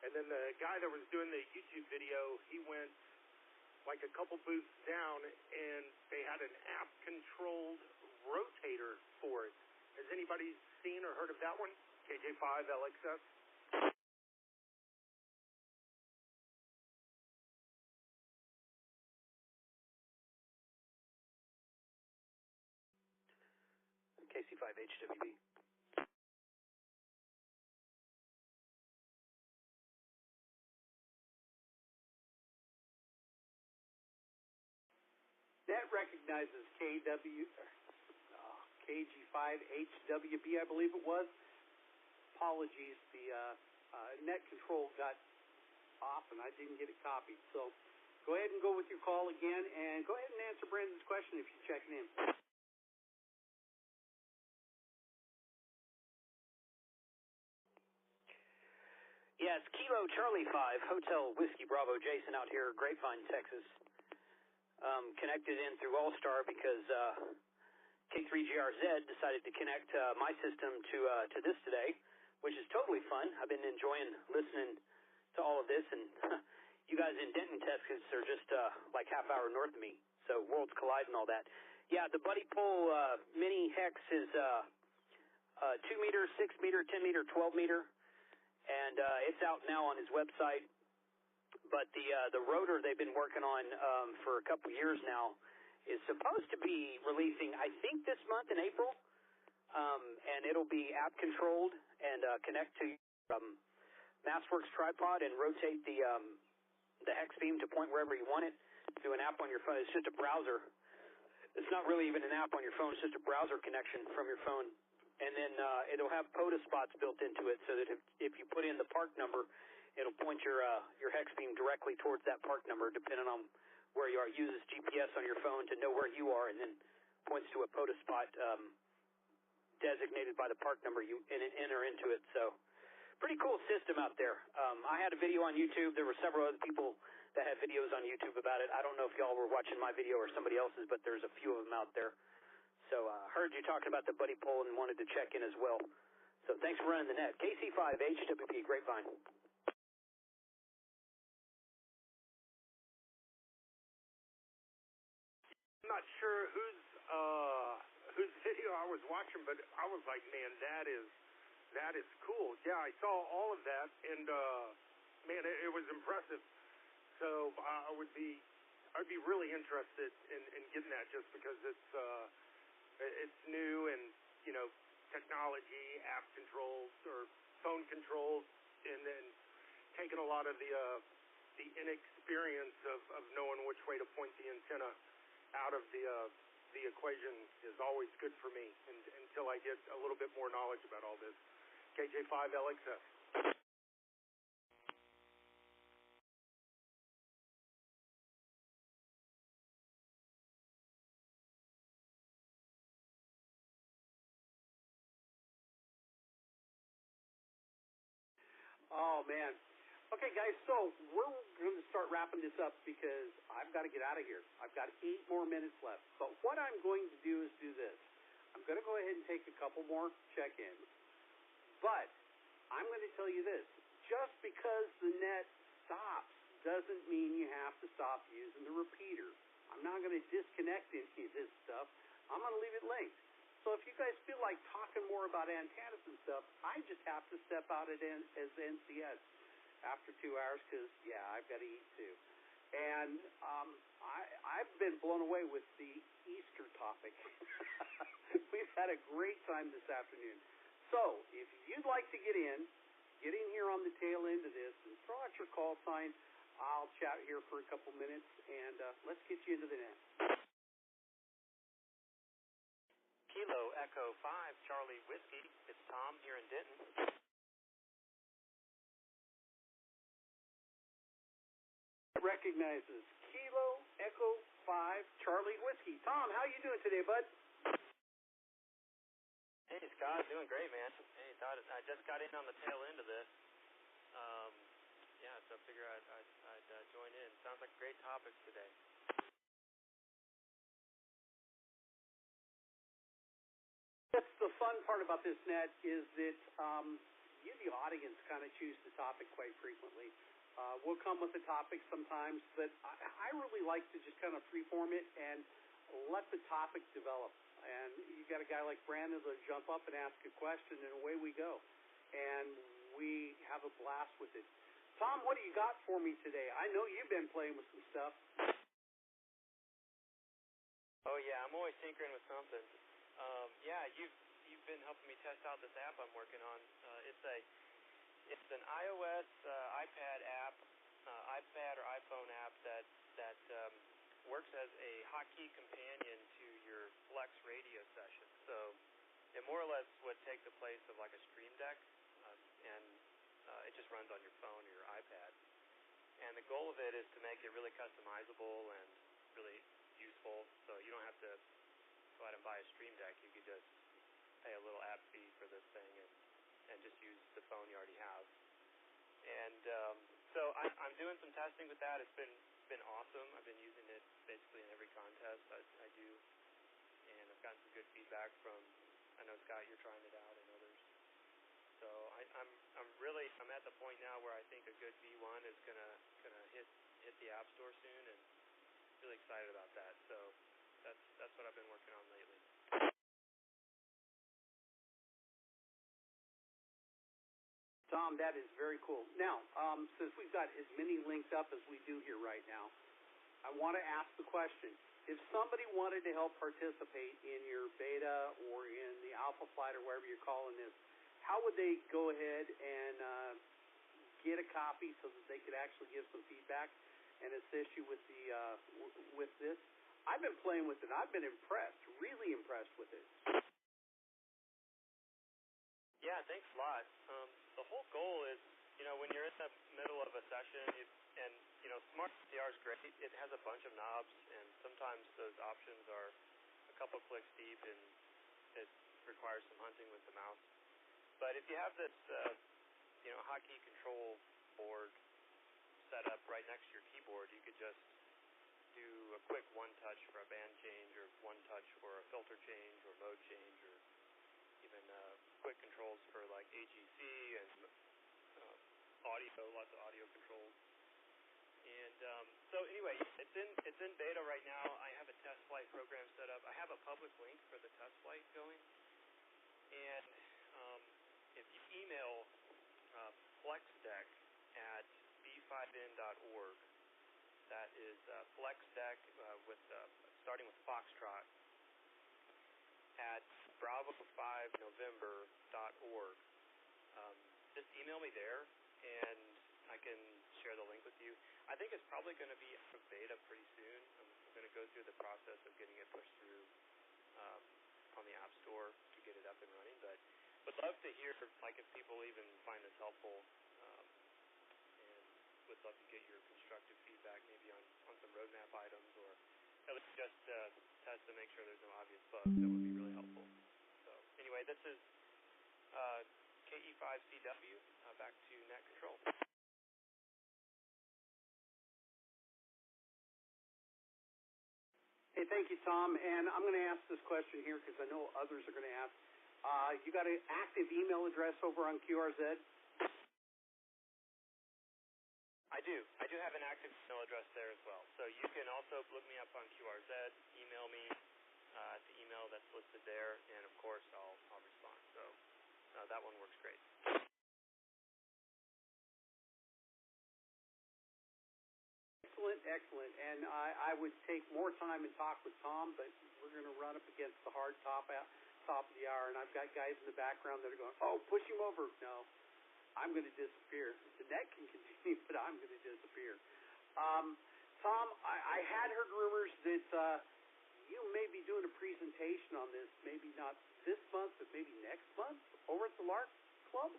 And then the guy that was doing the YouTube video, he went like a couple booths down, and they had an app-controlled rotator for it. Has anybody seen or heard of that one? KJ5 LXS? KC5HWB. That recognizes KG5HWB, I believe it was. Apologies, the net control got off and I didn't get it copied. So go ahead and go with your call again, and go ahead and answer Brandon's question if you're checking in. Yeah, it's Kilo Charlie 5, Hotel Whiskey Bravo Jason out here, Grapevine, Texas. Connected in through AllStar because K3GRZ decided to connect my system to this today, which is totally fun. I've been enjoying listening to all of this, and you guys in Denton, Texas are just like half hour north of me, so worlds collide and all that. Yeah, the Buddy Pole mini hex is 2 meter, 6 meter, 10 meter, 12 meter, and it's out now on his website. But the rotor they've been working on for a couple years now is supposed to be releasing, I think, this month in April, and it'll be app controlled and connect to MassWorks tripod and rotate the hex beam to point wherever you want it through an app on your phone. It's just a browser. It's not really even an app on your phone. It's just a browser connection from your phone, and then it'll have POTA spots built into it so that if you put in the park number, it'll point your hex beam directly towards that park number, depending on where you are. It uses GPS on your phone to know where you are, and then points to a POTA spot designated by the park number you enter into it. So, pretty cool system out there. I had a video on YouTube. There were several other people that had videos on YouTube about it. I don't know if y'all were watching my video or somebody else's, but there's a few of them out there. So, heard you talking about the Buddy Pole and wanted to check in as well. So, thanks for running the net. KC5 HWP Grapevine. I'm not sure whose video I was watching, but I was like, man, that is cool. Yeah, I saw all of that, and man, it was impressive. So I'd be really interested in getting that, just because it's new, and technology, app controls or phone controls, and then taking a lot of the inexperience of knowing which way to point the antenna out of the equation is always good for me, and until I get a little bit more knowledge about all this. KJ5 LXS. Oh, man. Okay, guys, so we're going to start wrapping this up because I've got to get out of here. I've got 8 more minutes left. But what I'm going to do is do this. I'm going to go ahead and take a couple more check-ins. But I'm going to tell you this. Just because the net stops doesn't mean you have to stop using the repeater. I'm I'm not going to disconnect any of this stuff. I'm going to leave it linked. So if you guys feel like talking more about antennas and stuff, I just have to step out as NCS after 2 hours because, yeah, I've got to eat too. And I've been blown away with the Easter topic. We've had a great time this afternoon. So if you'd like to get in here on the tail end of this and throw out your call sign, I'll chat here for a couple minutes, and let's get you into the net. Kilo Echo 5 Charlie Whiskey. It's Tom here in Denton. Recognizes Kilo Echo 5 Charlie Whiskey. Tom, how you doing today, bud? Hey, Scott, doing great, man. Hey, thought I just got in on the tail end of this. Yeah, so I figure I'd join in. Sounds like great topics today. That's the fun part about this net is that you, the audience, kind of choose the topic quite frequently. We'll come with a topic sometimes, but I really like to just kind of freeform it and let the topic develop. And you got a guy like Brandon that'll jump up and ask a question, and away we go. And we have a blast with it. Tom, what do you got for me today? I know you've been playing with some stuff. Oh yeah, I'm always tinkering with something. Yeah, you've been helping me test out this app I'm working on. It's an iOS iPad app, iPad or iPhone app that works as a hotkey companion to your Flex radio session. So it more or less would take the place of like a Stream Deck, and it just runs on your phone or your iPad. And the goal of it is to make it really customizable and really useful, so you don't have to go out and buy a Stream Deck. You could just pay a little app fee for this thing and just use the phone you already have. And so I'm doing some testing with that. It's been awesome. I've been using it basically in every contest I do, and I've gotten some good feedback from, I know Scott, you're trying it out, and others. So I'm at the point now where I think a good V1 is gonna hit the App Store soon, and really excited about that. So that's what I've been working on lately. Tom, that is very cool. Now, since we've got as many linked up as we do here right now, I want to ask the question. If somebody wanted to help participate in your beta or in the alpha flight or wherever you're calling this, how would they go ahead and get a copy so that they could actually give some feedback and assist you with with this? I've been playing with it. I've been impressed, really impressed with it. Yeah, thanks a lot. The whole goal is, when you're in the middle of a session, and Smart CR is great. It has a bunch of knobs, and sometimes those options are a couple clicks deep, and it requires some hunting with the mouse. But if you have this, hotkey control board set up right next to your keyboard, you could just do a quick one-touch for a band change, or one-touch for a filter change, or mode change, or even quick controls for like AGC and audio, lots of audio controls. And so anyway, it's in beta right now. I have a test flight program set up. I have a public link for the test flight going. And if you email FlexDeck at b5n.org, that is FlexDeck with starting with Foxtrot at bravo5november.org. Just email me there, and I can share the link with you. I think it's probably going to be out of beta pretty soon. I'm going to go through the process of getting it pushed through on the App Store to get it up and running. But would love to hear if people even find this helpful, and would love to get your constructive feedback maybe on some roadmap items, or at least just test to make sure there's no obvious bugs. That would be really helpful. So anyway, this is KE5CW, back to net control. Hey, thank you, Tom. And I'm going to ask this question here because I know others are going to ask. You got an active email address over on QRZ? I I do have an active email address there as well. So you can also look me up on QRZ, email me at the email that's listed there, and of course I'll respond. So that one works great. Excellent. And I would take more time and talk with Tom, but we're going to run up against the hard top of the hour, and I've got guys in the background that are going, oh, push him over. No, I'm going to disappear. The net can continue, but I'm going to disappear. Tom, I had heard rumors that you may be doing a presentation on this, maybe not this month, but maybe next month over at the Lark Club?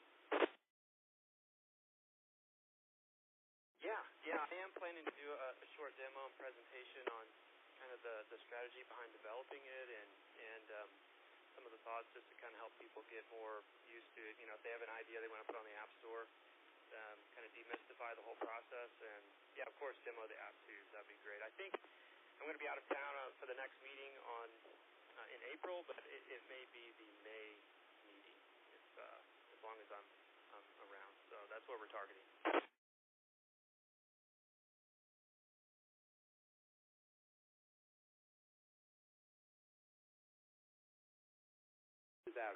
Yeah, I am planning to do a short demo and presentation on kind of the strategy behind developing it and some of the thoughts just to kind of help people get more used to it. You know, if they have an idea they want to put on the App Store, kind of demystify the whole process, and yeah, of course, demo the app too. That'd be great. I think I'm going to be out of town for the next meeting in April, but it may be the May meeting as long as I'm around. So that's what we're targeting.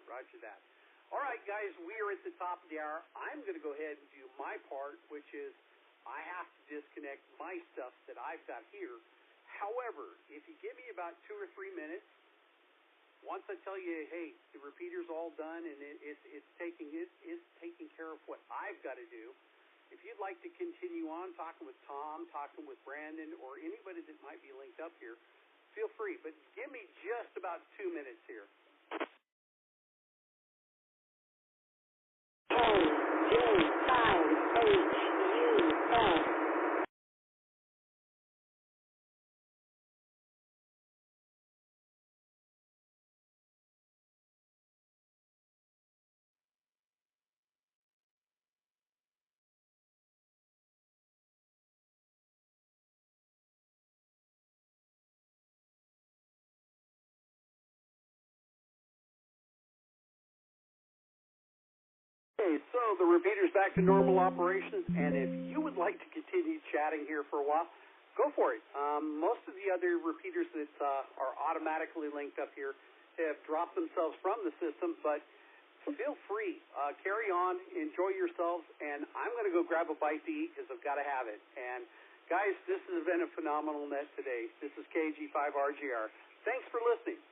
Roger that. All right, guys, we are at the top of the hour. I'm going to go ahead and do my part, which is I have to disconnect my stuff that I've got here. However, if you give me about 2 or 3 minutes, once I tell you, hey, the repeater's all done and it's taking care of what I've got to do, if you'd like to continue on talking with Tom, talking with Brandon, or anybody that might be linked up here, feel free. But give me just about 2 minutes here. Okay, so the repeater's back to normal operations, and if you would like to continue chatting here for a while, go for it. Most of the other repeaters that are automatically linked up here have dropped themselves from the system, but feel free. Carry on, enjoy yourselves, and I'm going to go grab a bite to eat because I've got to have it. And guys, this has been a phenomenal net today. This is KG5RGR. Thanks for listening.